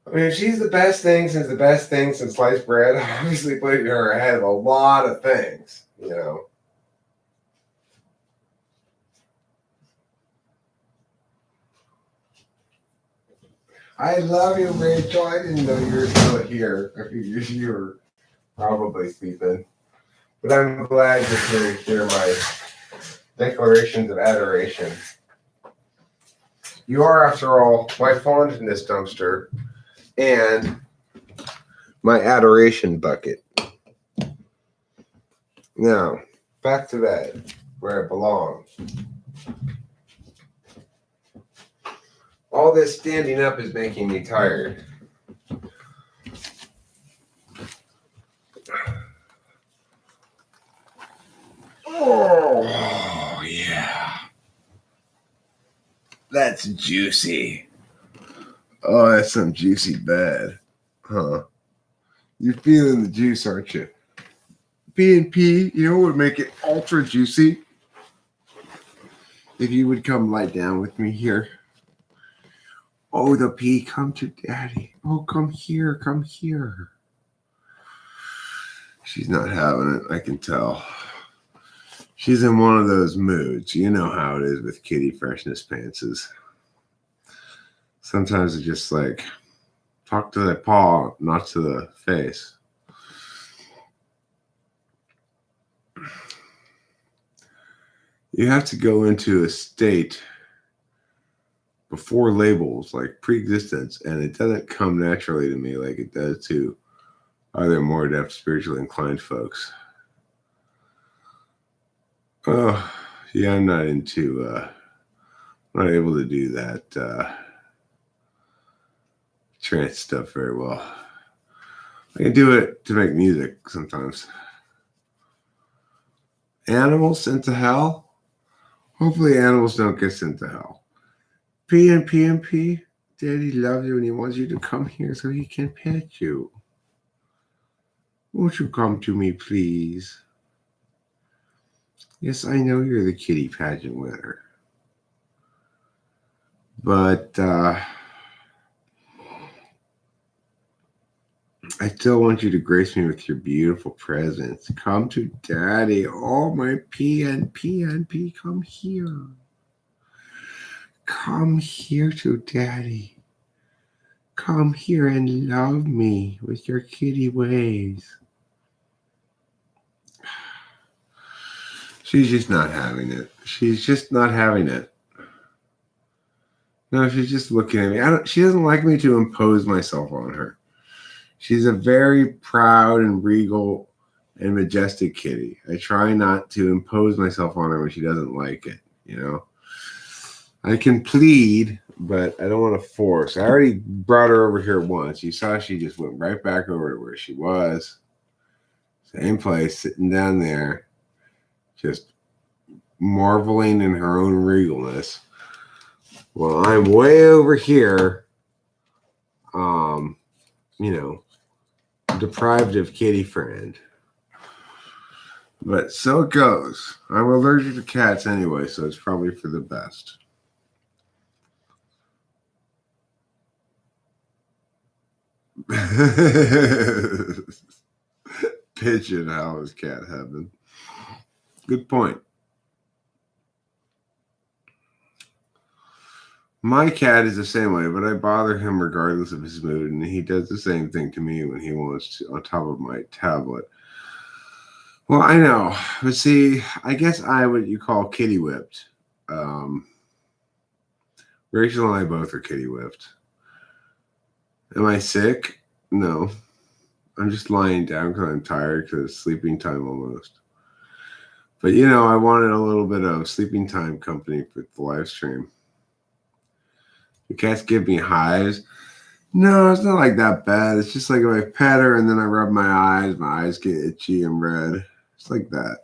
I mean, if she's the best thing since sliced bread, obviously putting her ahead of a lot of things, you know? I love you, Rachel. I didn't know you were still here. I figured you were probably sleeping. But I'm glad you're here to hear my declarations of adoration. You are, after all, my fondness dumpster and my adoration bucket. Now, back to bed, where it belongs. All this standing up is making me tired. Oh, yeah. That's juicy. Oh, that's some juicy bed. Huh. You're feeling the juice, aren't you? P&P, you know what would make it ultra juicy? If you would come lie down with me here. Oh, the P, come to daddy. Oh, come here, come here. She's not having it, I can tell. She's in one of those moods. You know how it is with kitty freshness pantses. Sometimes it's just like, talk to the paw, not to the face. You have to go into a state before labels, like pre-existence, and it doesn't come naturally to me like it does to other more adept spiritually inclined folks. Oh, yeah, I'm not not able to do that trance stuff very well. I can do it to make music sometimes. Animals sent to hell? Hopefully animals don't get sent to hell. P&P, Daddy loves you and he wants you to come here so he can pet you. Won't you come to me, please? Yes, I know you're the kitty pageant winner. But I still want you to grace me with your beautiful presence. Come to Daddy. Oh, my P&P, come here. Come here to Daddy. Come here and love me with your kitty ways. She's just not having it. She's just not having it. No, she's just looking at me. She doesn't like me to impose myself on her. She's a very proud and regal and majestic kitty. I try not to impose myself on her when she doesn't like it, you know. I can plead, but I don't want to force. I already brought her over here once. You saw she just went right back over to where she was. Same place, sitting down there, just marveling in her own regalness. Well, I'm way over here, deprived of kitty friend. But so it goes. I'm allergic to cats anyway, so it's probably for the best. Pigeon how is cat heaven. Good point. My cat is the same way, but I bother him regardless of his mood, and he does the same thing to me when he wants to on top of my tablet. Well, I know, but see, I guess I what you call kitty whipped. Rachel and I both are kitty whipped. Am I sick? No. I'm just lying down because I'm tired because it's sleeping time almost. But I wanted a little bit of sleeping time company for the live stream. The cats give me hives. No, it's not like that bad. It's just like if I pet her and then I rub my eyes get itchy and red. It's like that.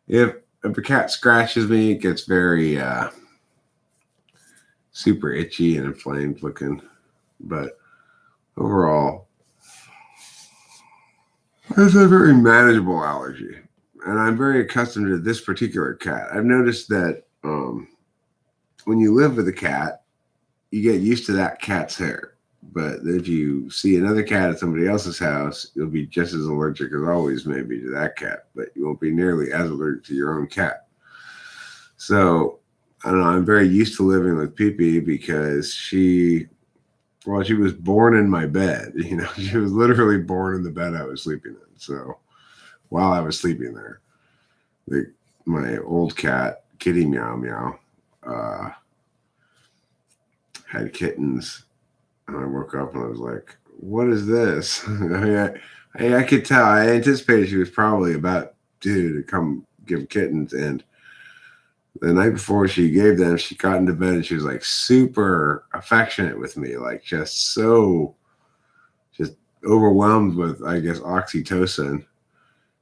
If a cat scratches me, it gets very super itchy and inflamed looking. But overall, it's a very manageable allergy. And I'm very accustomed to this particular cat. I've noticed that when you live with a cat, you get used to that cat's hair. But if you see another cat at somebody else's house, you'll be just as allergic as always, maybe, to that cat. But you won't be nearly as allergic to your own cat. So, I don't know. I'm very used to living with Pee-Pee because she was born in my bed. She was literally born in the bed I was sleeping in. So, while I was sleeping there, my old cat, Kitty Meow Meow, had kittens. And I woke up and I was like, what is this? I could tell. I anticipated she was probably about due to come give kittens. And the night before she gave them, she got into bed and she was like super affectionate with me, like just overwhelmed with, I guess, oxytocin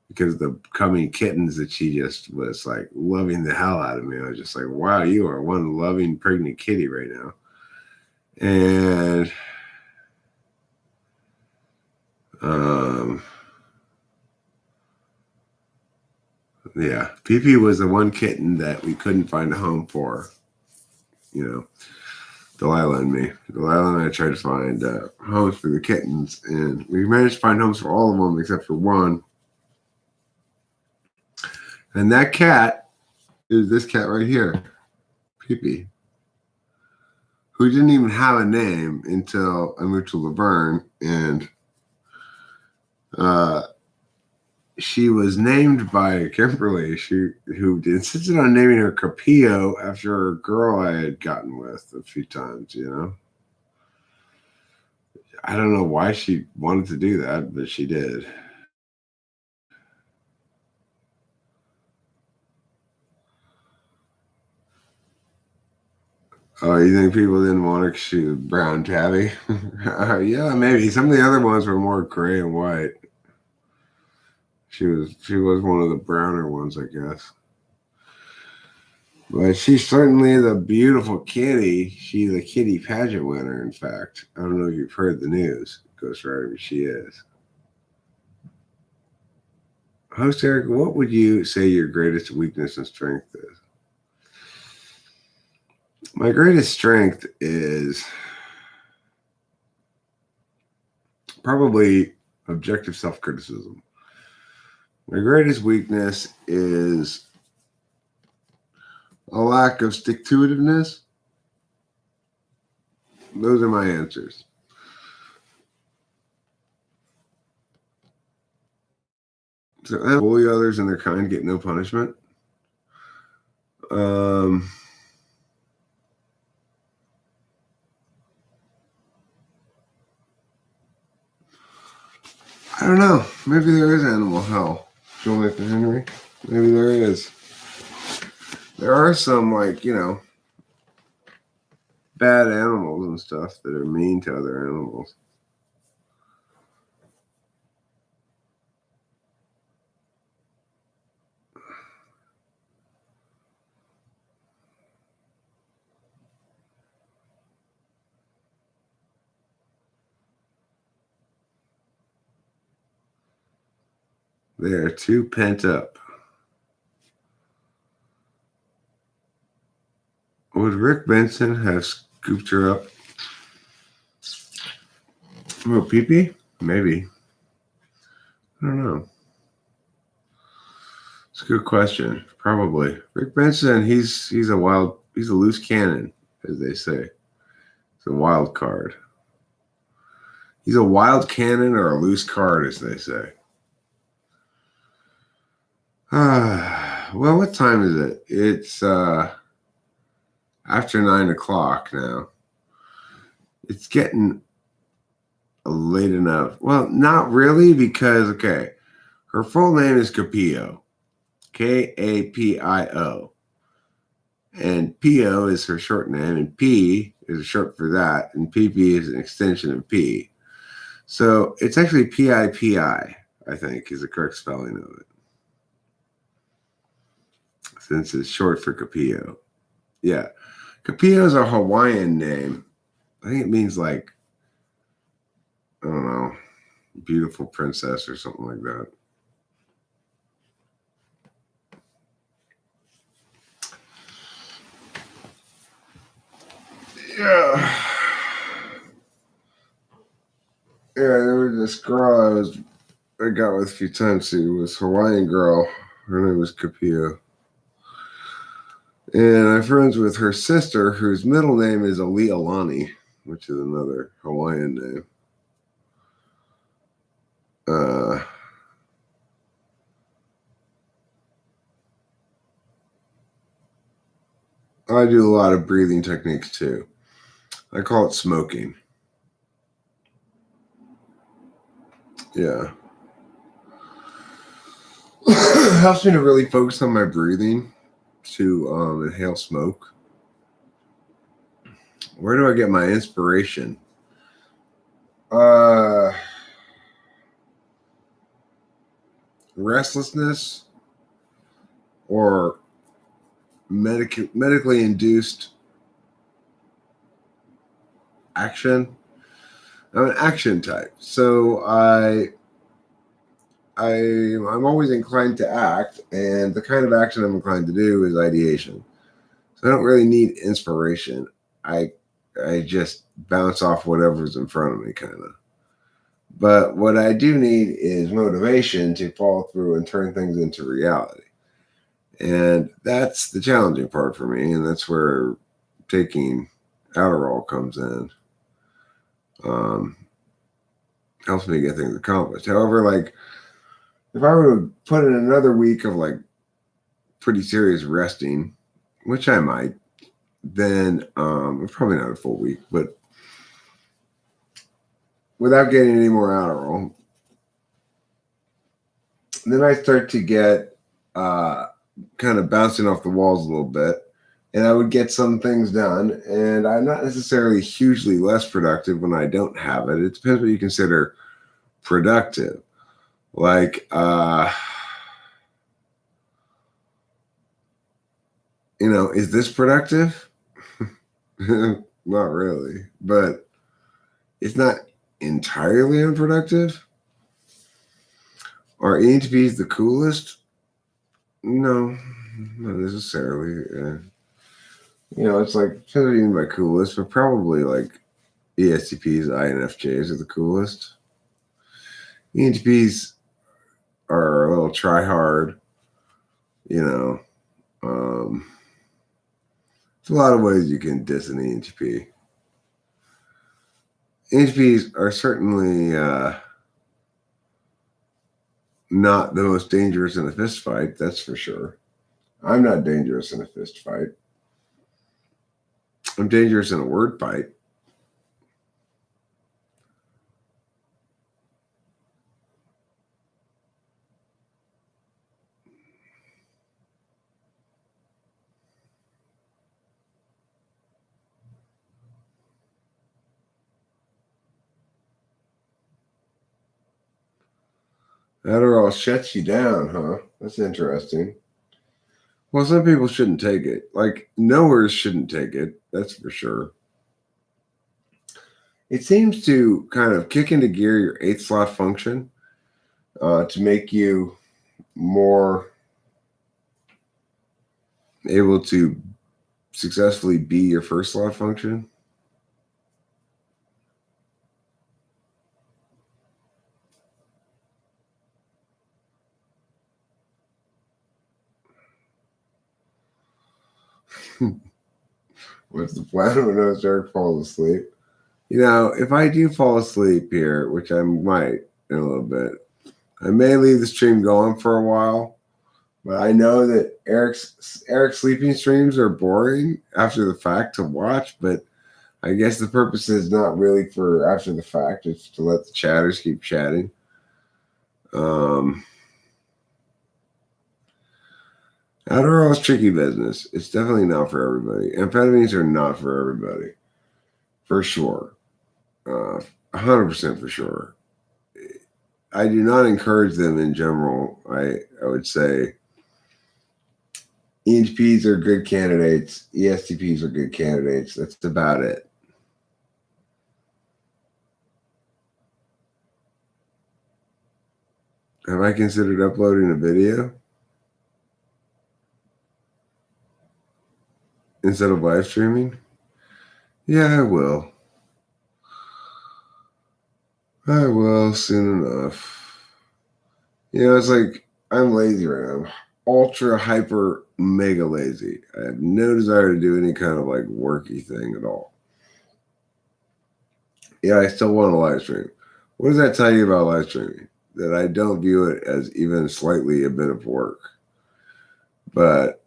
because of the coming kittens that she just was like loving the hell out of me. I was just like, wow, you are one loving pregnant kitty right now. And yeah, Pee-Pee was the one kitten that we couldn't find a home for. Delilah and me. Delilah and I tried to find homes for the kittens, and we managed to find homes for all of them except for one. And that cat is this cat right here, Pee-Pee, who didn't even have a name until I moved to Laverne, and she was named by Kimberly, who insisted on naming her Capillo after a girl I had gotten with a few times, I don't know why she wanted to do that, but she did. Oh, you think people didn't want her because she was brown tabby? Yeah, maybe. Some of the other ones were more gray and white. She was one of the browner ones, I guess. But she's certainly the beautiful kitty. She's a kitty pageant winner, in fact. I don't know if you've heard the news. Ghost Rider, she is. Host Eric, what would you say your greatest weakness and strength is? My greatest strength is probably objective self-criticism. My greatest weakness is a lack of stick-to-itiveness. Those are my answers. So bully others and their kind get no punishment. I don't know. Maybe there is animal hell. Jonathan Henry. Maybe there is. There are some, bad animals and stuff that are mean to other animals. They are too pent up. Would Rick Benson have scooped her up? Oh, pee-pee? Maybe. I don't know. It's a good question. Probably. Rick Benson, he's a loose cannon, as they say. It's a wild card. He's a wild cannon or a loose card, as they say. Well, what time is it? It's after 9 o'clock now. It's getting late enough. Well, not really, because, okay, her full name is Kapio. Kapio. And Pio is her short name, and P is short for that, and PP is an extension of P. So it's actually PIPI, I think, is the correct spelling of it. Since it's short for Kapio. Yeah. Kapio is a Hawaiian name. I think it means like, I don't know, beautiful princess or something like that. Yeah. Yeah, there was this girl I got with a few times. She was a Hawaiian girl. Her name was Kapio. And I'm friends with her sister, whose middle name is Alialani, which is another Hawaiian name. I do a lot of breathing techniques too. I call it smoking. Yeah. It helps me to really focus on my breathing to inhale smoke. Where do I get my inspiration? Restlessness or medically induced action. I'm an action type, so I'm always inclined to act, and the kind of action I'm inclined to do is ideation. So I don't really need inspiration. I just bounce off whatever's in front of me, kind of. But what I do need is motivation to follow through and turn things into reality. And that's the challenging part for me, and that's where taking Adderall comes in. Helps me get things accomplished. However, like if I were to put in another week of like pretty serious resting, which I might, then probably not a full week, but without getting any more Adderall, then I start to get kind of bouncing off the walls a little bit, and I would get some things done, and I'm not necessarily hugely less productive when I don't have it. It depends what you consider productive. Like, is this productive? Not really, but it's not entirely unproductive. Are ENTPs the coolest? No, not necessarily. It's like, depends what you mean by coolest, but probably like ESTPs, INFJs are the coolest. ENTPs are a little try hard, There's a lot of ways you can diss an ENTP. ENTPs are certainly not the most dangerous in a fist fight, that's for sure. I'm not dangerous in a fist fight. I'm dangerous in a word fight. Adderall shuts you down, huh? That's interesting. Well, some people shouldn't take it. Like, knowers shouldn't take it. That's for sure. It seems to kind of kick into gear your eighth slot function to make you more able to successfully be your first slot function. What's the plan when I start falling asleep? If I do fall asleep here, which I might in a little bit, I may leave the stream going for a while. But I know that Eric's sleeping streams are boring after the fact to watch, but I guess the purpose is not really for after the fact, it's to let the chatters keep chatting. Adderall is tricky business. It's definitely not for everybody. Amphetamines are not for everybody. For sure. 100% for sure. I do not encourage them in general. I would say EHPs are good candidates. ESTPs are good candidates. That's about it. Have I considered uploading a video instead of live streaming? Yeah, I will. I will soon enough. It's like I'm lazy right now. I'm ultra hyper mega lazy. I have no desire to do any kind of like worky thing at all. Yeah, I still want to live stream. What does that tell you about live streaming? That I don't view it as even slightly a bit of work. But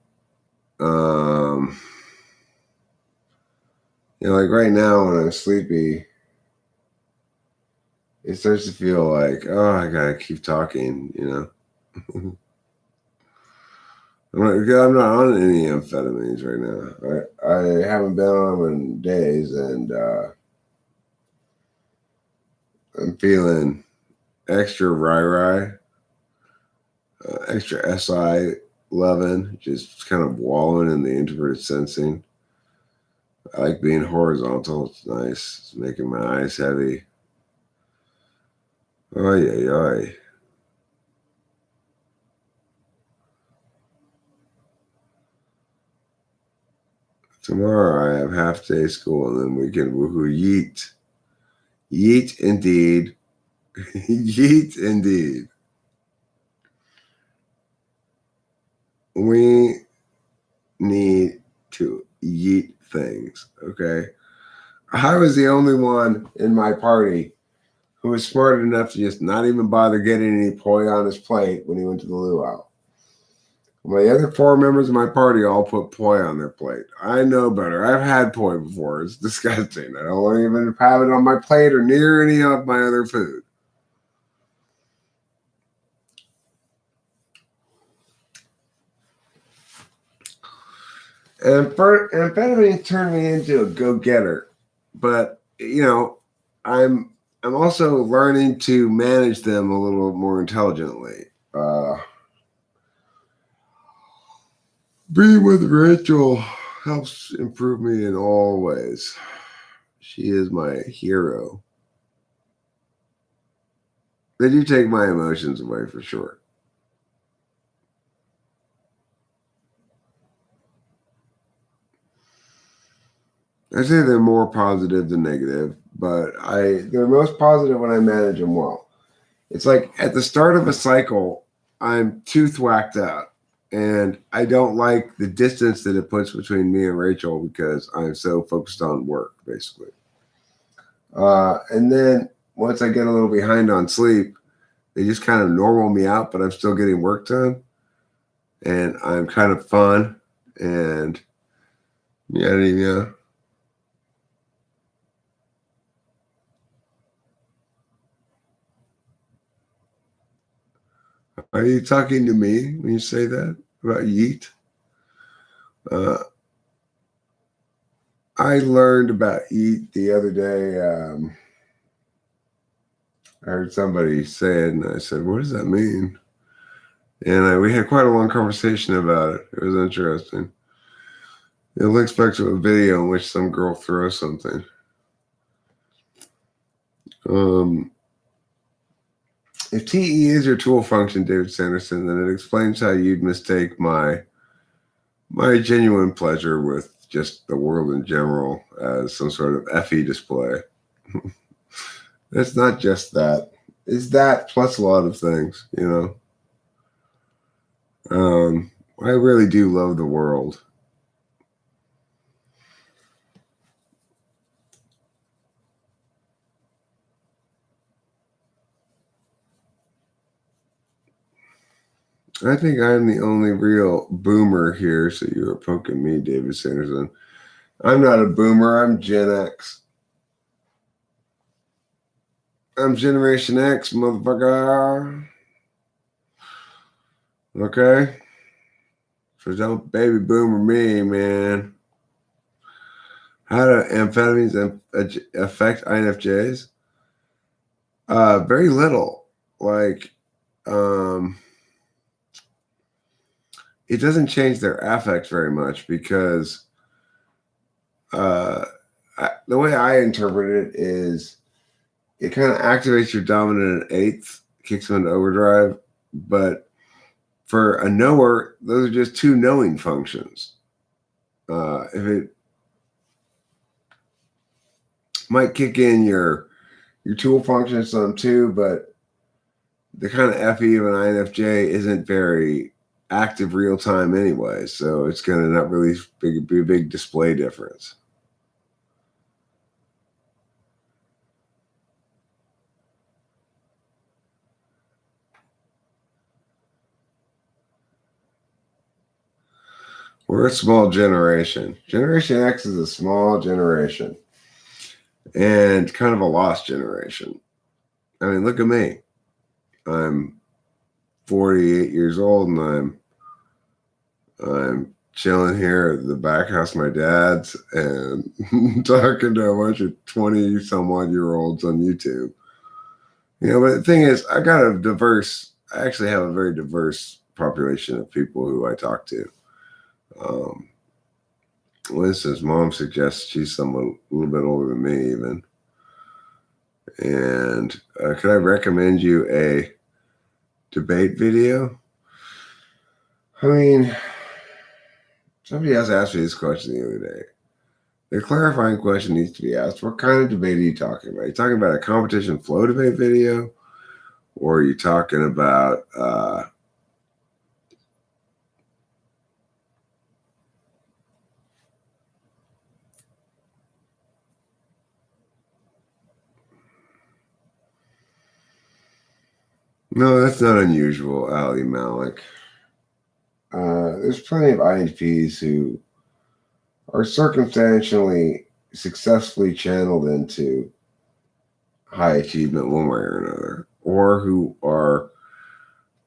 like right now when I'm sleepy, it starts to feel like, oh, I gotta keep talking, I'm not on any amphetamines right now. I haven't been on them in days, and I'm feeling extra rye, extra SI loving, just kind of wallowing in the introverted sensing. I like being horizontal. It's nice. It's making my eyes heavy. Oy, oy, oy. Tomorrow I have half day school, and then we can woohoo yeet. Yeet indeed. Yeet indeed. We need to yeet things, okay? I was the only one in my party who was smart enough to just not even bother getting any poi on his plate when he went to the luau. My other 4 members of my party all put poi on their plate. I know better. I've had poi before. It's disgusting. I don't want to even have it on my plate or near any of my other food. And amphetamine turned me into a go-getter. But, I'm also learning to manage them a little more intelligently. Being with Rachel helps improve me in all ways. She is my hero. They do take my emotions away for sure. I say they're more positive than negative, but they're most positive when I manage them well. It's like at the start of a cycle, I'm too thwacked out. And I don't like the distance that it puts between me and Rachel because I'm so focused on work, basically. And then once I get a little behind on sleep, they just kind of normal me out, but I'm still getting work done. And I'm kind of fun. And yeah. Are you talking to me when you say that about yeet? I learned about yeet the other day. I heard somebody say it, and I said, "What does that mean?" And we had quite a long conversation about it. It was interesting. It links back to a video in which some girl throws something. If TE is your tool function, David Sanderson, then it explains how you'd mistake my genuine pleasure with just the world in general as some sort of FE display. It's not just that. It's that plus a lot of things, you know. I really do love the world. I think I'm the only real boomer here, so you were poking me, David Sanderson. I'm not a boomer. I'm Gen X. I'm Generation X, motherfucker. Okay? So don't baby boomer me, man. How do amphetamines affect INFJs? Very little. Like, it doesn't change their affect very much because the way I interpret it is it kind of activates your dominant eighth, kicks them into overdrive. But for a knower, those are just two knowing functions. If it might kick in your tool function some too, but the kind of FE of an INFJ isn't very active real time anyway, so it's going to not really be a big display difference. We're a small generation. Generation X is a small generation and kind of a lost generation. I mean, look at me. I'm 48 years old and I'm chilling here at the back house of my dad's and talking to a bunch of 20 some odd year olds on YouTube. You know, but the thing is, I actually have a very diverse population of people who I talk to. For instance, mom suggests she's someone a little bit older than me even. And could I recommend you a debate video? I mean, somebody else asked me this question the other day. The clarifying question needs to be asked. What kind of debate are you talking about? Are you talking about a competition flow debate video? Or are you talking about no, that's not unusual, Ali Malik. There's plenty of INFPs who are circumstantially successfully channeled into high achievement one way or another, or who are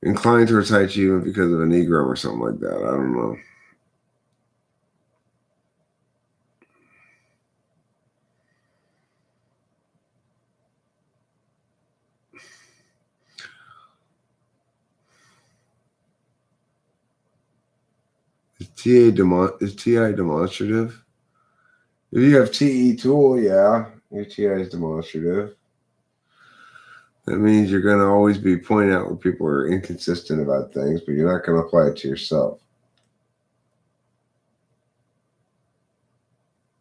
inclined towards high achievement because of an enneagram or something like that. I don't know. Is TI demonstrative? If you have TE tool, yeah, your TI is demonstrative. That means you're going to always be pointing out where people are inconsistent about things, but you're not going to apply it to yourself.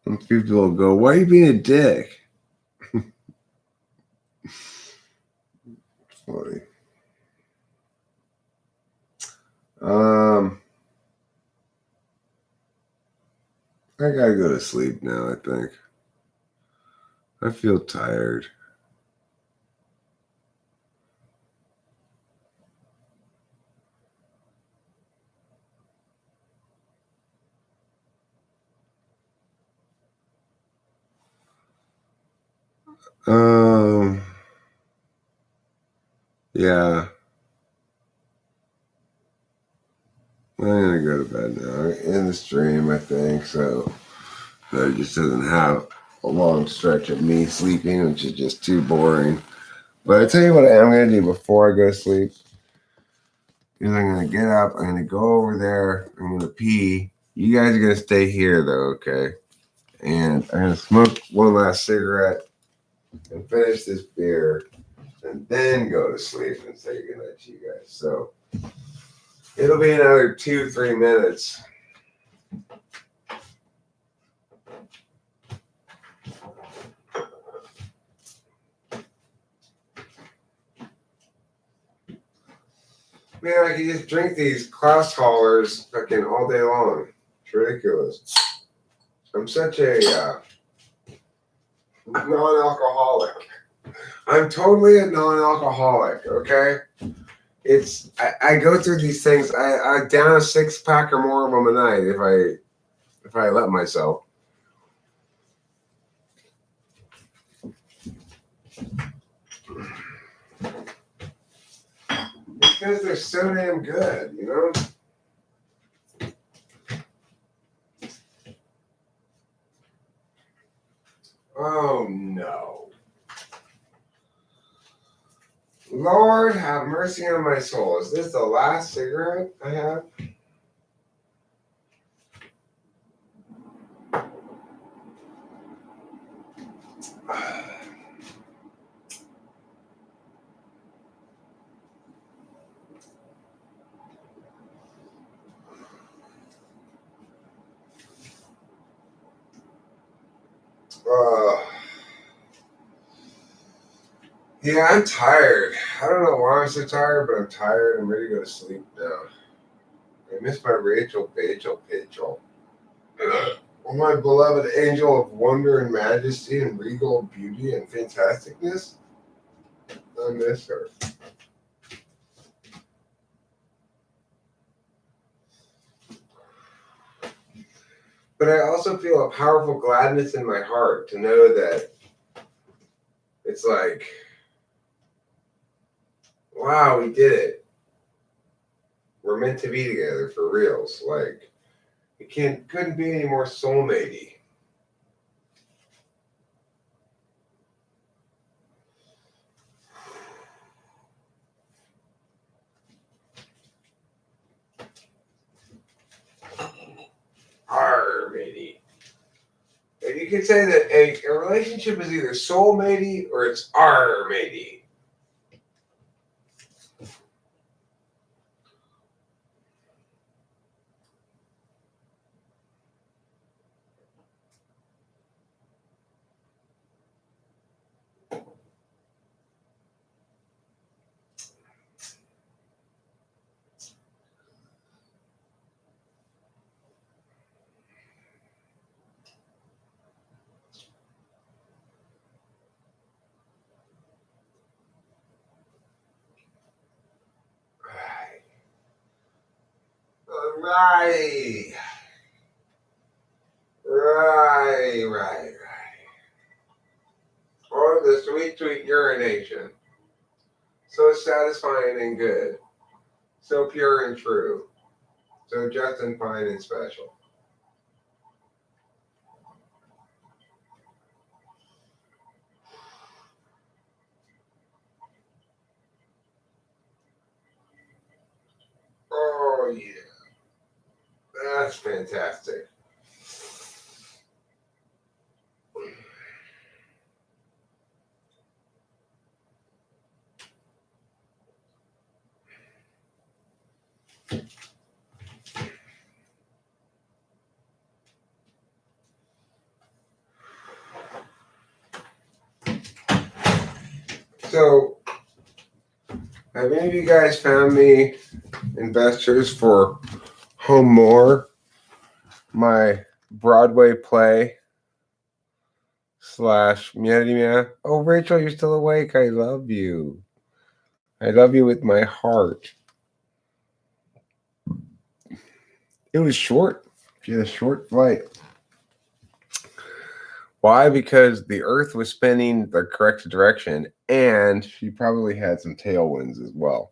And people will go, "Why are you being a dick?" It's funny. I gotta go to sleep now, I think. I feel tired. Yeah. I'm gonna go to bed now. In the stream, I think, so it just doesn't have a long stretch of me sleeping, which is just too boring. But I tell you what I am going to do before I go to sleep is I'm going to get up. I'm going to go over there. I'm going to pee. You guys are going to stay here, though, okay? And I'm going to smoke one last cigarette and finish this beer and then go to sleep and say goodnight to you guys. So it'll be another 2-3 minutes. Man, I can just drink these Klaus haulers fucking all day long. It's ridiculous. I'm such a non-alcoholic. I'm totally a non-alcoholic, okay? I go through these things. I down a 6-pack or more of them a night if I let myself. Because they're so damn good, you know? Oh no. Lord have mercy on my soul. Is this the last cigarette I have? Yeah, I'm tired. I don't know why I'm so tired, but I'm tired. I'm ready to go to sleep now. I miss my Rachel. My beloved angel of wonder and majesty and regal beauty and fantasticness. I miss her. But I also feel a powerful gladness in my heart to know that it's like, wow, we did it. We're meant to be together for reals. Like, it couldn't be any more soulmatey. Matey. You can say that a relationship is either soulmatey or it's matey. Right. Oh, the sweet, sweet urination. So satisfying and good. So pure and true. So just and fine and special. Oh, yeah. That's fantastic. So, have any of you guys found me investors for Home More, my Broadway play / Mia? Oh, Rachel, you're still awake. I love you. I love you with my heart. It was short. She had a short flight. Why? Because the Earth was spinning the correct direction, and she probably had some tailwinds as well.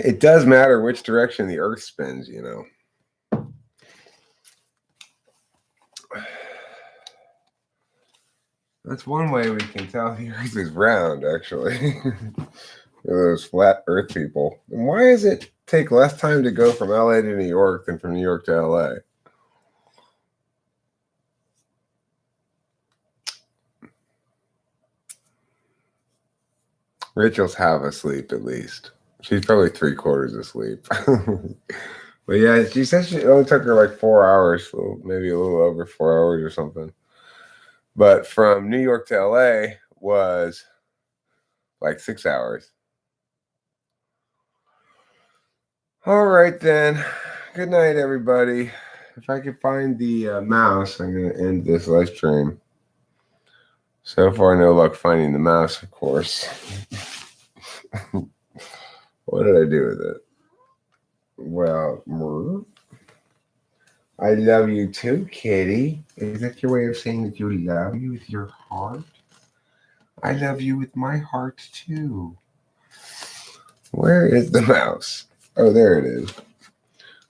It does matter which direction the Earth spins, you know. That's one way we can tell the Earth is round, actually. Those flat Earth people. And why does it take less time to go from LA to New York than from New York to LA? Rachel's half asleep at least. She's probably 3/4 asleep. But yeah, she said it only took her like 4 hours, so maybe a little over 4 hours or something. But from New York to LA was like 6 hours. All right, then. Good night, everybody. If I can find the mouse, I'm going to end this live stream. So far, no luck finding the mouse, of course. What did I do with it? Well, I love you too, kitty. Is that your way of saying that you love me with your heart? I love you with my heart too. Where is the mouse? Oh, there it is.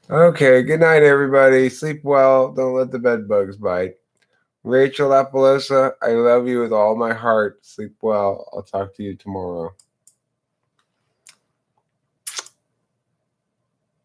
Okay, good night, everybody. Sleep well. Don't let the bed bugs bite. Rachel Apolosa, I love you with all my heart. Sleep well. I'll talk to you tomorrow.